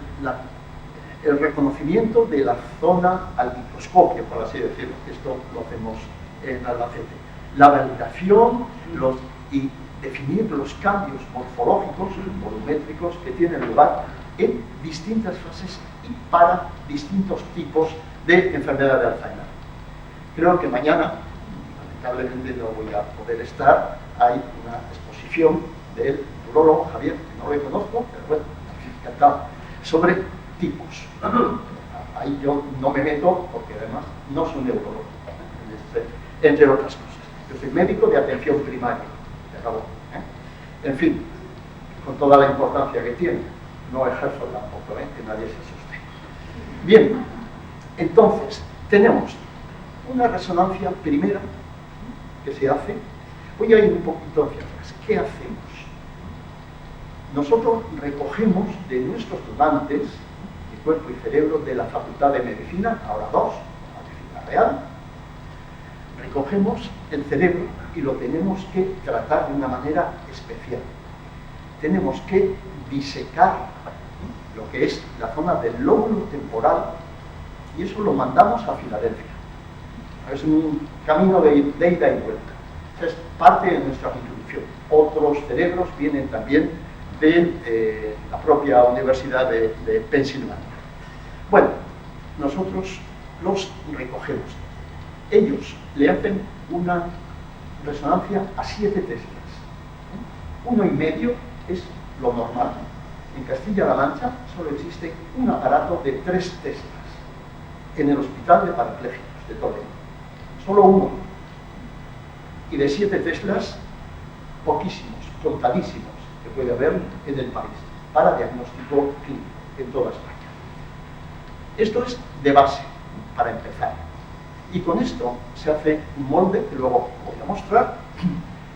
reconocimiento de la zona al microscopio, por así decirlo, esto lo hacemos en Albacete. La validación y definir los cambios morfológicos, volumétricos que tienen lugar en distintas fases y para distintos tipos de enfermedad de Alzheimer. Creo que mañana, lamentablemente no voy a poder estar, hay una exposición del neurólogo Javier, que no lo conozco, pero bueno, encantado, sobre tipos. Ahí yo no me meto porque además no soy neurólogo, entre otras cosas. Yo soy médico de atención primaria, se acabó. En fin, con toda la importancia que tiene, no ejerzo tampoco, que nadie se asuste. Bien, entonces, tenemos una resonancia primera que se hace. Voy a ir un poquito hacia atrás. ¿Qué hacemos? Nosotros recogemos de nuestros donantes de cuerpo y cerebro de la Facultad de Medicina, ahora dos, la Medicina Real, recogemos el cerebro y lo tenemos que tratar de una manera especial. Tenemos que disecar lo que es la zona del lóbulo temporal y eso lo mandamos a Filadelfia. Es un camino de ida y vuelta. Es parte de nuestra contribución. Otros cerebros vienen también de la propia Universidad de Pensilvania. Bueno, nosotros los recogemos. Ellos le hacen una resonancia a 7 teslas. 1,5 es lo normal. En Castilla-La Mancha solo existe un aparato de 3 teslas en el Hospital de Parapléjicos de Toledo. Solo uno. Y de 7 teslas, poquísimos, contadísimos, que puede haber en el país, para diagnóstico clínico, en toda España. Esto es de base, para empezar. Y con esto se hace un molde, que luego voy a mostrar,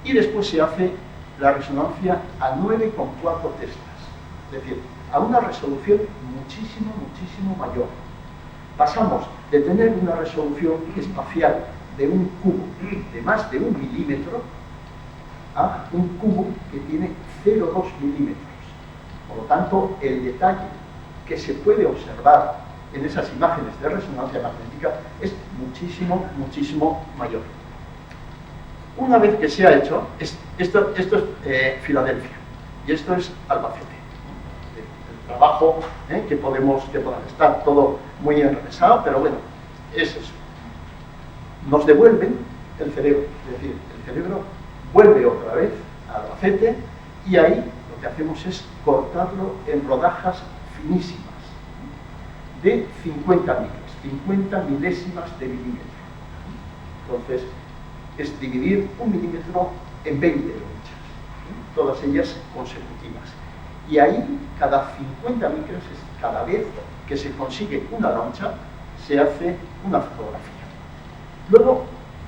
y después se hace la resonancia a 9,4 teslas. Es decir, a una resolución muchísimo, muchísimo mayor. Pasamos de tener una resolución espacial de un cubo de más de 1 milímetro a un cubo que tiene 0,2 milímetros. Por lo tanto, el detalle que se puede observar en esas imágenes de resonancia magnética es muchísimo, muchísimo mayor. Una vez que se ha hecho, esto es Filadelfia y esto es Albacete. El trabajo que podemos estar todo muy enrevesado, pero bueno, es eso. Nos devuelven el cerebro, es decir, el cerebro vuelve otra vez a Albacete y ahí lo que hacemos es cortarlo en rodajas finísimas de 50 micras, 50 milésimas de milímetro. Entonces, es dividir 1 milímetro en 20 lonchas, todas ellas consecutivas. Y ahí, cada 50 micras, cada vez que se consigue una loncha, se hace una fotografía. Luego,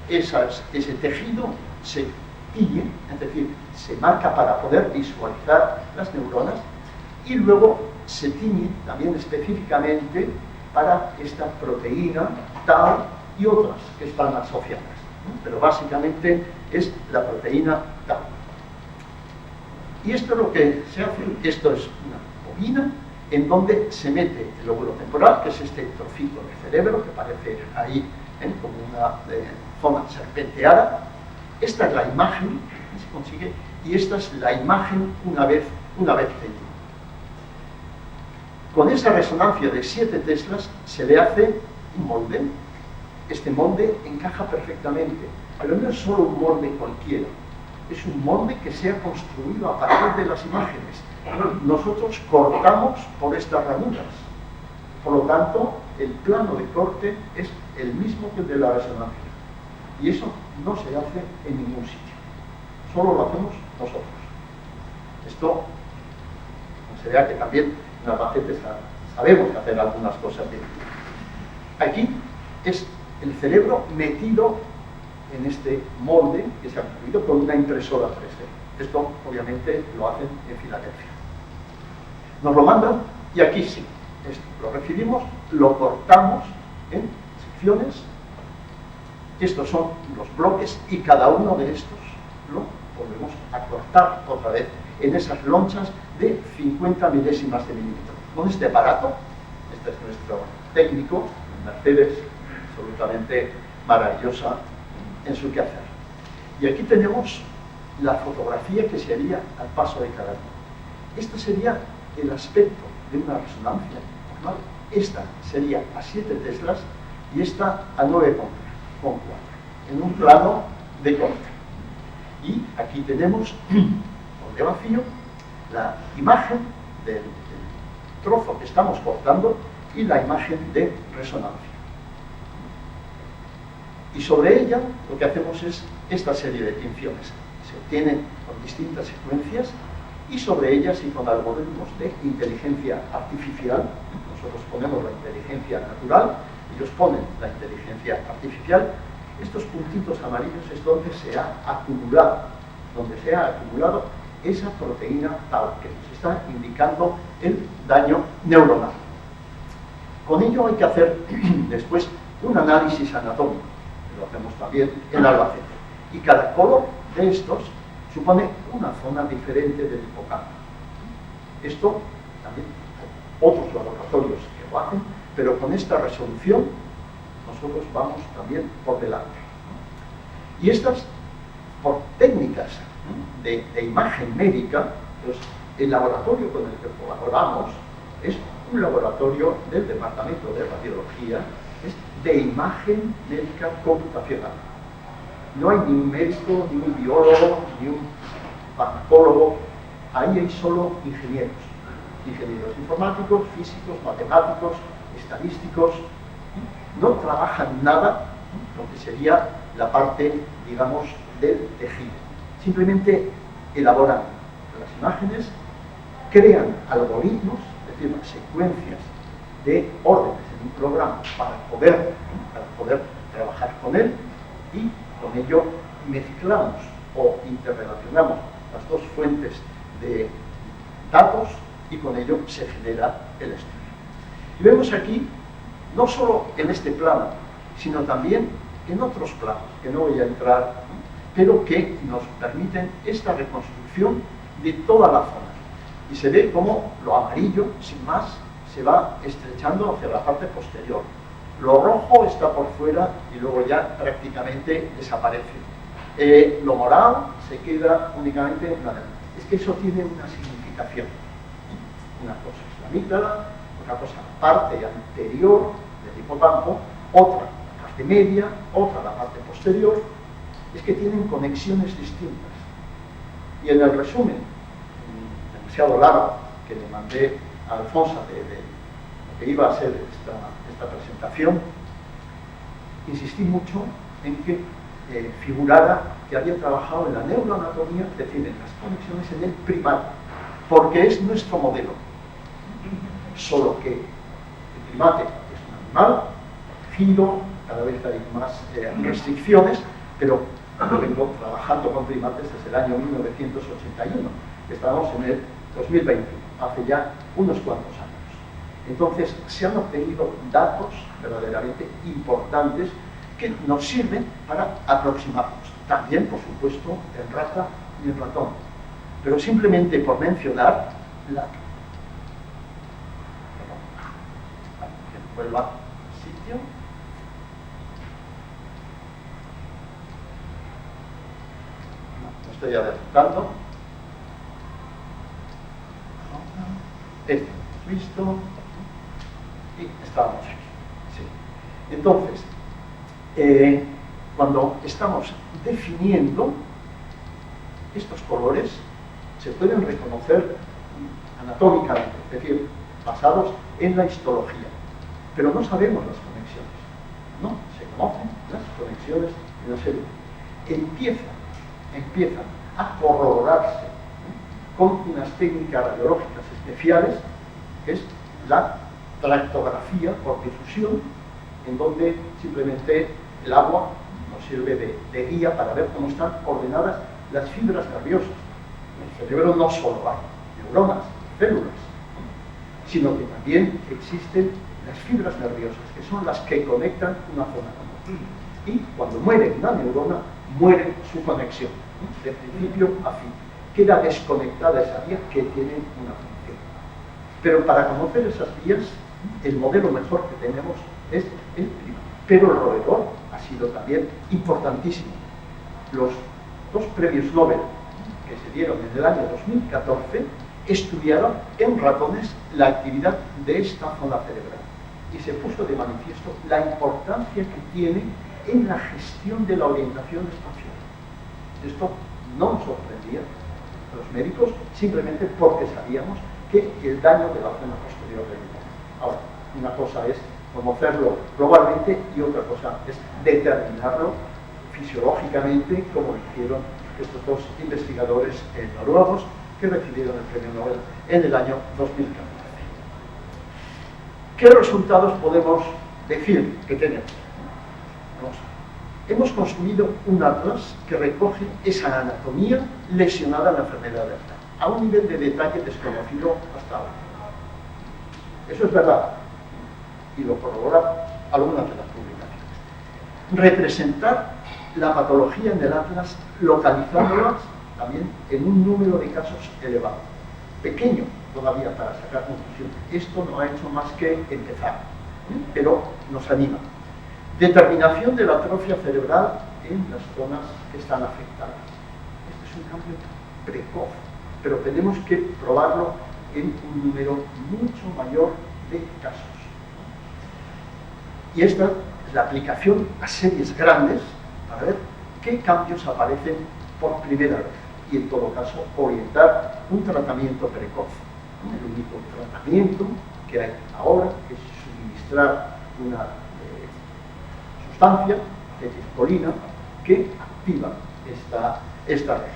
ese tejido se tiñe, es decir, se marca para poder visualizar las neuronas, y luego se tiñe también específicamente para esta proteína, tau y otras que están asociadas. Pero básicamente es la proteína tau. Y esto es lo que se hace, esto es una bobina en donde se mete el lóbulo temporal, que es este trocito de cerebro que parece ahí como una zona serpenteada. Esta es la imagen que se consigue y esta es la imagen una vez teñida. Con esa resonancia de 7 teslas se le hace un molde. Este molde encaja perfectamente, pero no es solo un molde cualquiera, es un molde que se ha construido a partir de las imágenes. Nosotros cortamos por estas ranuras, por lo tanto, el plano de corte es el mismo que el de la resonancia. Y eso no se hace en ningún sitio, solo lo hacemos nosotros. Esto considera que también en Albacete sabemos hacer algunas cosas bien. Aquí es el cerebro metido en este molde que se ha construido con una impresora 3D. Esto obviamente lo hacen en Filadelfia. Nos lo mandan y aquí sí, lo recibimos, lo cortamos en secciones. Estos son los bloques y cada uno de estos lo volvemos a cortar otra vez en esas lonchas de 50 milésimas de milímetro. Con este aparato, este es nuestro técnico, Mercedes, absolutamente maravillosa, en su quehacer. Y aquí tenemos la fotografía que se haría al paso de cada día. Este sería el aspecto de una resonancia normal. Esta sería a 7 teslas y esta a 9,4, en un plano de corte. Y aquí tenemos, corte vacío, la imagen del trozo que estamos cortando y la imagen de resonancia. Y sobre ella lo que hacemos es esta serie de tinciones. Se obtienen con distintas secuencias y sobre ellas y con algoritmos de inteligencia artificial, nosotros ponemos la inteligencia natural, ellos ponen la inteligencia artificial, estos puntitos amarillos es donde se ha acumulado esa proteína tau, que nos está indicando el daño neuronal. Con ello hay que hacer después un análisis anatómico, que lo hacemos también en Albacete, y cada color de estos supone una zona diferente del hipocampo. Esto también hay otros laboratorios que lo hacen, pero con esta resolución nosotros vamos también por delante. Y estas, por técnicas de imagen médica, pues el laboratorio con el que colaboramos es un laboratorio del Departamento de Radiología, es de imagen médica computacional. No hay ni un médico, ni un biólogo, ni un farmacólogo, ahí hay solo ingenieros informáticos, físicos, matemáticos, estadísticos. No trabajan nada lo que sería la parte, digamos, del tejido. Simplemente elaboran las imágenes, crean algoritmos, es decir, secuencias de órdenes en un programa para poder trabajar con él, y con ello mezclamos o interrelacionamos las dos fuentes de datos y con ello se genera el estudio. Y vemos aquí, no solo en este plano, sino también en otros planos, que no voy a entrar, pero que nos permiten esta reconstrucción de toda la zona. Y se ve cómo lo amarillo, sin más, se va estrechando hacia la parte posterior. Lo rojo está por fuera y luego ya prácticamente desaparece. Lo morado se queda únicamente en la delante. Es que eso tiene una significación. Una cosa es la amígdala, otra cosa la parte anterior del hipocampo, otra la parte media, otra la parte posterior. Es que tienen conexiones distintas. Y en el resumen, demasiado largo, que le mandé a Alfonso de lo que iba a ser esta presentación, insistí mucho en que figurara que había trabajado en la neuroanatomía, es decir, en las conexiones en el primario, porque es nuestro modelo. Solo que el primate es un animal, fino, cada vez hay más restricciones, pero yo vengo trabajando con primates desde el año 1981, estamos en el 2021, hace ya unos cuantos años. Entonces se han obtenido datos verdaderamente importantes que nos sirven para aproximarnos. También, por supuesto, en rata y en ratón. Pero simplemente por mencionar la... que vuelva al sitio. No estoy adelantando. Este hemos visto. Y estábamos aquí. Sí. Entonces, cuando estamos definiendo estos colores, se pueden reconocer anatómicamente, es decir, basados en la histología, pero no sabemos las conexiones, no se conocen las conexiones en la célula. Empiezan a corroborarse con unas técnicas radiológicas especiales, que es la tractografía por difusión, en donde simplemente el agua nos sirve de guía para ver cómo están ordenadas las fibras nerviosas. En el cerebro no solo hay neuronas, células, sino que también existen las fibras nerviosas, que son las que conectan una zona con otra. Y cuando muere una neurona, muere su conexión, de principio a fin. Queda desconectada esa vía que tiene una función. Pero para conocer esas vías, el modelo mejor que tenemos es el primate. Pero el roedor, a sido también importantísimo. Los 2 premios Nobel que se dieron en el año 2014 estudiaron en ratones la actividad de esta zona cerebral y se puso de manifiesto la importancia que tiene en la gestión de la orientación espacial. Esto no nos sorprendía a los médicos simplemente porque sabíamos que el daño de la zona posterior del hígado. Ahora, una cosa es conocerlo globalmente y otra cosa es determinarlo fisiológicamente, como hicieron estos 2 investigadores noruegos que recibieron el premio Nobel en el año 2014. ¿Qué resultados podemos decir que tenemos? Hemos construido un atlas que recoge esa anatomía lesionada en la enfermedad de Alzheimer, a un nivel de detalle desconocido hasta ahora. Eso es verdad, y lo corrobora algunas de las publicaciones. Representar la patología en el atlas, localizándolas también en un número de casos elevado. Pequeño todavía para sacar conclusiones. Esto no ha hecho más que empezar, pero nos anima. Determinación de la atrofia cerebral en las zonas que están afectadas. Este es un cambio precoz, pero tenemos que probarlo en un número mucho mayor de casos. Y esta es la aplicación a series grandes para ver qué cambios aparecen por primera vez y, en todo caso, orientar un tratamiento precoz. El único tratamiento que hay ahora es suministrar una sustancia, acetilcolina, que activa estas regiones.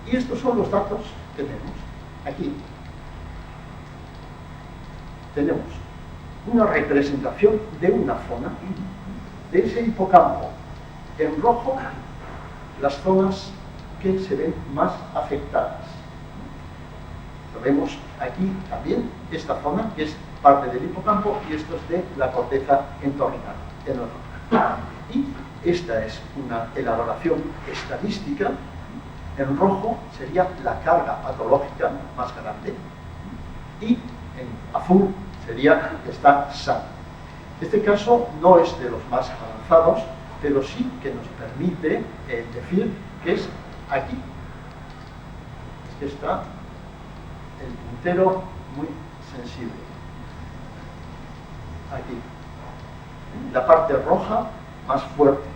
Y estos son los datos que tenemos. Aquí tenemos una representación de una zona de ese hipocampo. En rojo, las zonas que se ven más afectadas. Lo vemos aquí también, esta zona que es parte del hipocampo y esto es de la corteza entorrinal. Y esta es una elaboración estadística. En rojo sería la carga patológica más grande y en azul sería que está sano. Este caso no es de los más avanzados, pero sí que nos permite decir que es aquí. Está el puntero muy sensible. Aquí. La parte roja más fuerte.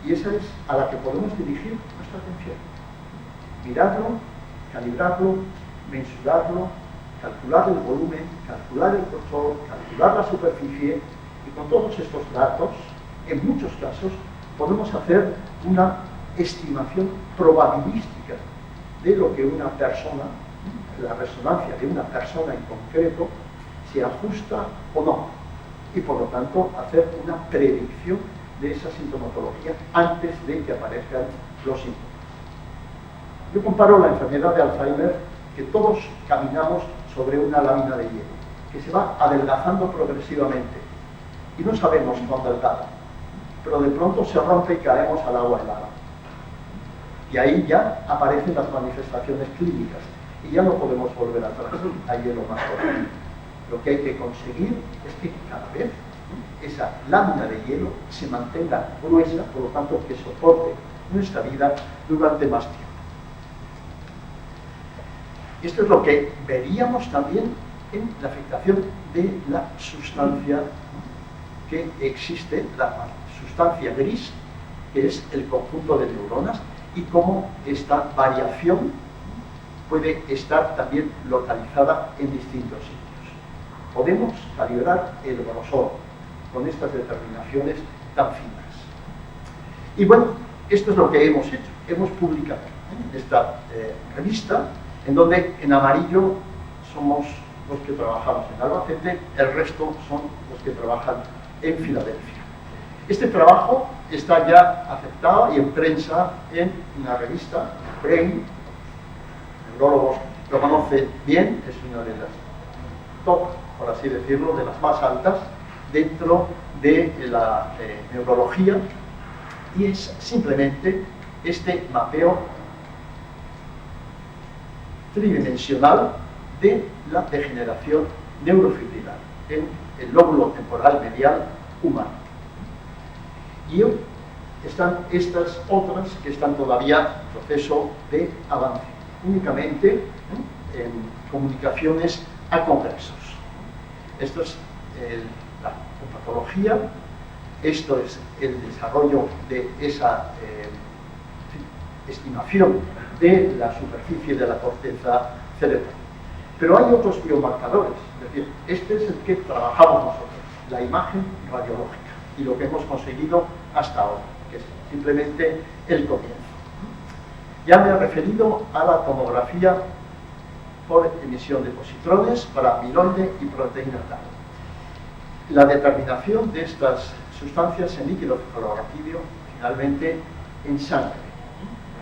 Y esa es a la que podemos dirigir nuestra atención. Mirarlo, calibrarlo, mensurarlo, calcular el volumen, calcular el grosor, calcular la superficie, y con todos estos datos, en muchos casos, podemos hacer una estimación probabilística de lo que una persona, la resonancia de una persona en concreto, se ajusta o no, y por lo tanto hacer una predicción de esa sintomatología antes de que aparezcan los síntomas. Yo comparo la enfermedad de Alzheimer, que todos caminamos sobre una lámina de hielo, que se va adelgazando progresivamente, y no sabemos cuándo delgada, pero de pronto se rompe y caemos al agua helada. Y ahí ya aparecen las manifestaciones clínicas, y ya no podemos volver atrás, hay hielo más fuerte. Lo que hay que conseguir es que cada vez esa lámina de hielo se mantenga gruesa, por lo tanto que soporte nuestra vida durante más tiempo. Esto es lo que veríamos también en la afectación de la sustancia que existe, la sustancia gris, que es el conjunto de neuronas, y cómo esta variación puede estar también localizada en distintos sitios. Podemos calibrar el grosor con estas determinaciones tan finas. Y bueno, esto es lo que hemos hecho. Hemos publicado esta revista, en donde en amarillo somos los que trabajamos en Albacete, el resto son los que trabajan en Filadelfia. Este trabajo está ya aceptado y en prensa en una revista, Brain. El neurólogo lo conoce bien, es una de las top, por así decirlo, de las más altas dentro de la neurología, y es simplemente este mapeo tridimensional de la degeneración neurofibrilar en el lóbulo temporal medial humano. Y hoy están estas otras que están todavía en proceso de avance, únicamente en comunicaciones a congresos. Esto es la patología, esto es el desarrollo de esa estimación de la superficie de la corteza cerebral. Pero hay otros biomarcadores, es decir, este es el que trabajamos nosotros, la imagen radiológica, y lo que hemos conseguido hasta ahora, que es simplemente el comienzo. Ya me he referido a la tomografía por emisión de positrones para amiloide y proteína tau. La determinación de estas sustancias en líquido cefalorraquídeo, finalmente en sangre,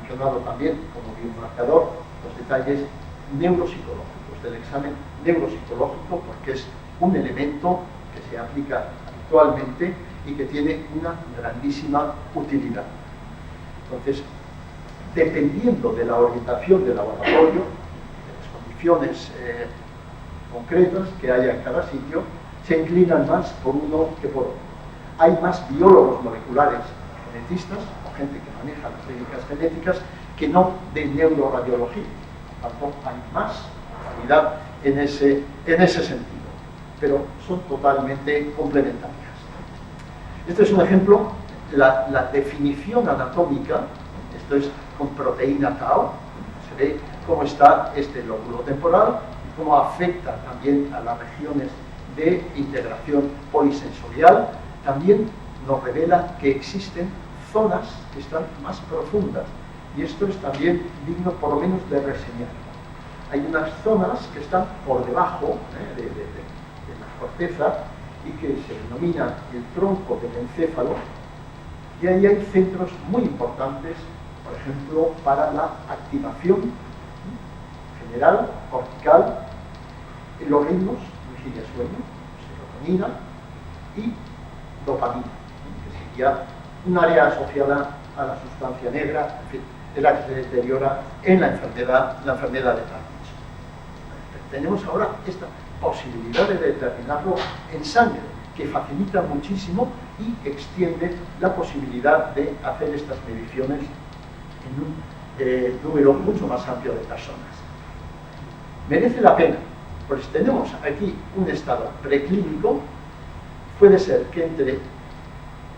mencionado también como biomarcador los detalles neuropsicológicos del examen neuropsicológico, porque es un elemento que se aplica habitualmente y que tiene una grandísima utilidad. Entonces, dependiendo de la orientación del laboratorio, de las condiciones concretas que haya en cada sitio, se inclinan más por uno que por otro. Hay más biólogos moleculares genetistas, o gente que maneja las técnicas genéticas, que no de neuroradiología. Por tanto, hay más calidad en ese sentido, pero son totalmente complementarias. Este es un ejemplo, la definición anatómica, esto es con proteína tau, se ve cómo está este lóbulo temporal, cómo afecta también a las regiones de integración polisensorial. También nos revela que existen zonas que están más profundas, y esto es también digno por lo menos de reseñar. Hay unas zonas que están por debajo de la corteza y que se denomina el tronco del encéfalo, y ahí hay centros muy importantes, por ejemplo, para la activación general, cortical, en los ritmos, vigilia-sueño, serotonina y dopamina, que sería un área asociada a la sustancia negra, en fin, de la que se deteriora en la enfermedad de Parkinson. Tenemos ahora esta posibilidad de determinarlo en sangre, que facilita muchísimo y extiende la posibilidad de hacer estas mediciones en un número mucho más amplio de personas. Merece la pena, pues tenemos aquí un estado preclínico. Puede ser que entre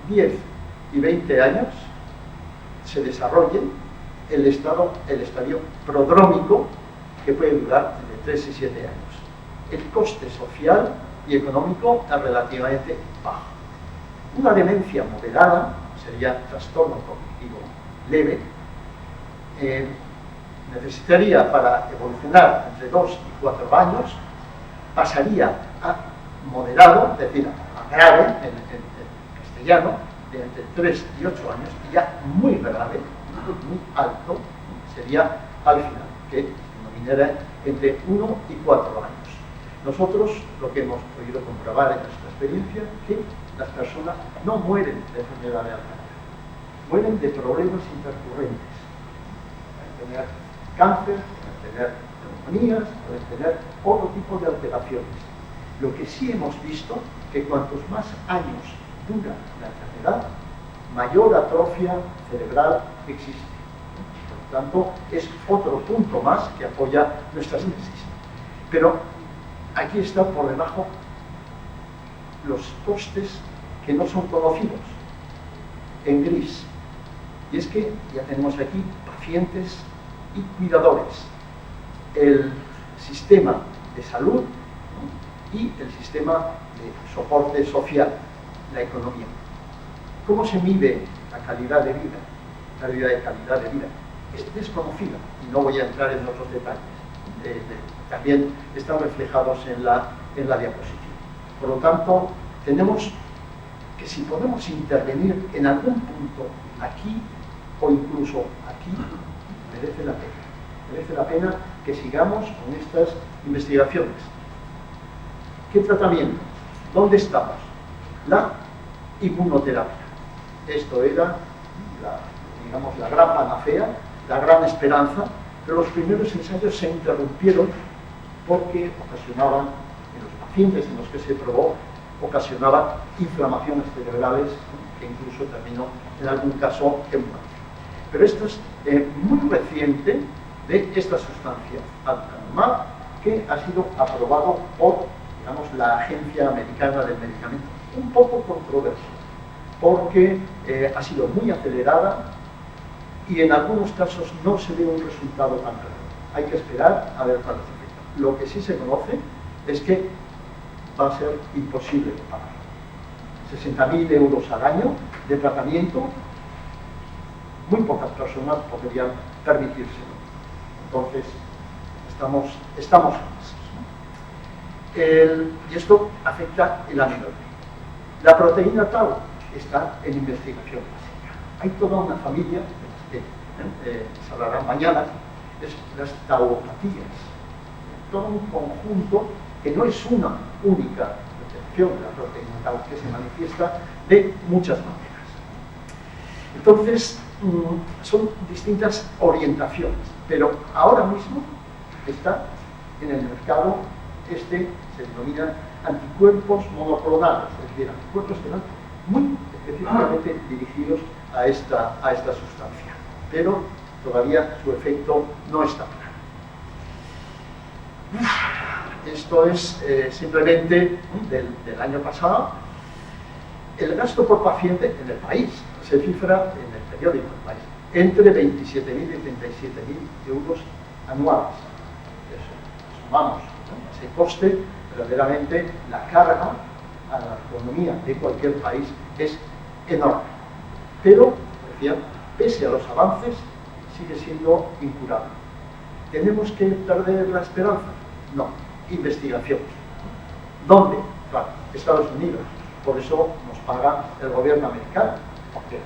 10 y 20 años se desarrolle el estadio prodrómico, que puede durar entre 3 y 7 años. El coste social y económico es relativamente bajo. Una demencia moderada sería trastorno cognitivo leve, necesitaría para evolucionar entre 2 y 4 años, pasaría a moderado, es decir, a grave en castellano, de entre 3 y 8 años, y ya muy grave, muy alto, sería al final, que denominará entre 1 y 4 años. Nosotros lo que hemos podido comprobar en nuestra experiencia es que las personas no mueren de enfermedad de Alzheimer, mueren de problemas intercurrentes. Pueden tener cáncer, pueden tener neumonías, pueden tener otro tipo de alteraciones. Lo que sí hemos visto que cuantos más años dura la enfermedad, mayor atrofia cerebral existe. Por lo tanto, es otro punto más que apoya nuestras tesis. Pero aquí están por debajo los costes que no son conocidos, en gris. Y es que ya tenemos aquí pacientes y cuidadores, el sistema de salud, ¿no?, y el sistema de soporte social, la economía. ¿Cómo se mide la calidad de vida? La vida de calidad de vida es desconocida, y no voy a entrar en otros detalles. También están reflejados en la diapositiva. Por lo tanto, tenemos que si podemos intervenir en algún punto aquí o incluso aquí, merece la pena. Merece la pena que sigamos con estas investigaciones. ¿Qué tratamiento? ¿Dónde estamos? La inmunoterapia. Esto era la gran panacea, la gran esperanza, pero los primeros ensayos se interrumpieron porque ocasionaban, en los pacientes en los que se probó, ocasionaban inflamaciones cerebrales que incluso terminó en algún caso en muerte. Pero esto es muy reciente de esta sustancia, aducanumab, que ha sido aprobado por, digamos, la Agencia Americana del Medicamento. Un poco controverso, porque ha sido muy acelerada y en algunos casos no se ve un resultado tan claro. Hay que esperar a ver cuál es el efecto. Lo que sí se conoce es que va a ser imposible de pagar. 60.000 euros al año de tratamiento, muy pocas personas podrían permitírselo. Entonces, estamos en eso. Y esto afecta el amiloide. La proteína tau está en investigación básica. Hay toda una familia, de las que se hablará mañana, es las tauopatías. Todo un conjunto que no es una única detección de la proteína tau, que se manifiesta de muchas maneras. Entonces, son distintas orientaciones, pero ahora mismo está en el mercado, se denomina anticuerpos monoclonales, es decir, anticuerpos que van muy específicamente dirigidos a esta sustancia, pero todavía su efecto no está claro. Esto es simplemente del año pasado. El gasto por paciente en el país se cifra en el periódico del país entre 27.000 y 37.000 euros anuales. Eso, sumamos, ¿no? Ese coste, verdaderamente la carga a la economía de cualquier país es enorme. Pero, decía, pese a los avances, sigue siendo incurable. ¿Tenemos que perder la esperanza? No. Investigación. ¿Dónde? Claro, Estados Unidos. Por eso nos paga el gobierno americano, porque en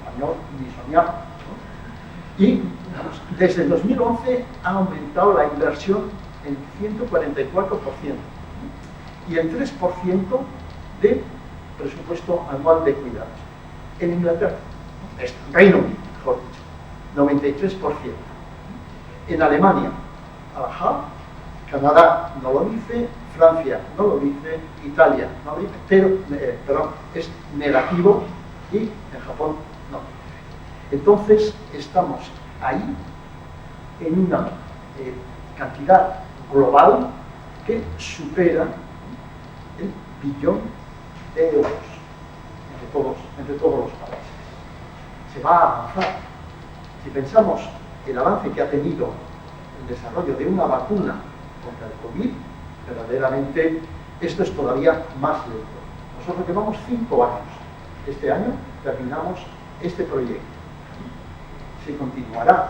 español ni soñamos, ¿no? Y desde el 2011 ha aumentado la inversión en 144% y el 3% de presupuesto anual de cuidados. En Inglaterra, Reino Unido, mejor dicho, 93%. En Alemania, ha bajado. Canadá no lo dice, Francia no lo dice, Italia no lo dice, pero es negativo, y en Japón no. Entonces estamos ahí en una cantidad global que supera el billón de euros entre todos los países. Se va a avanzar. Si pensamos el avance que ha tenido el desarrollo de una vacuna contra el COVID, verdaderamente esto es todavía más lento. Nosotros llevamos 5 años. Este año terminamos este proyecto. Se continuará,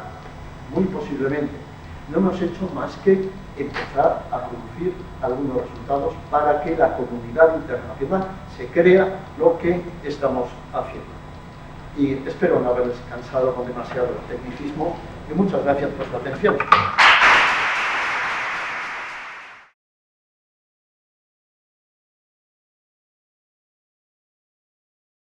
muy posiblemente. No hemos hecho más que empezar a producir algunos resultados para que la comunidad internacional se crea lo que estamos haciendo. Y espero no haberles cansado con demasiado tecnicismo y muchas gracias por su atención.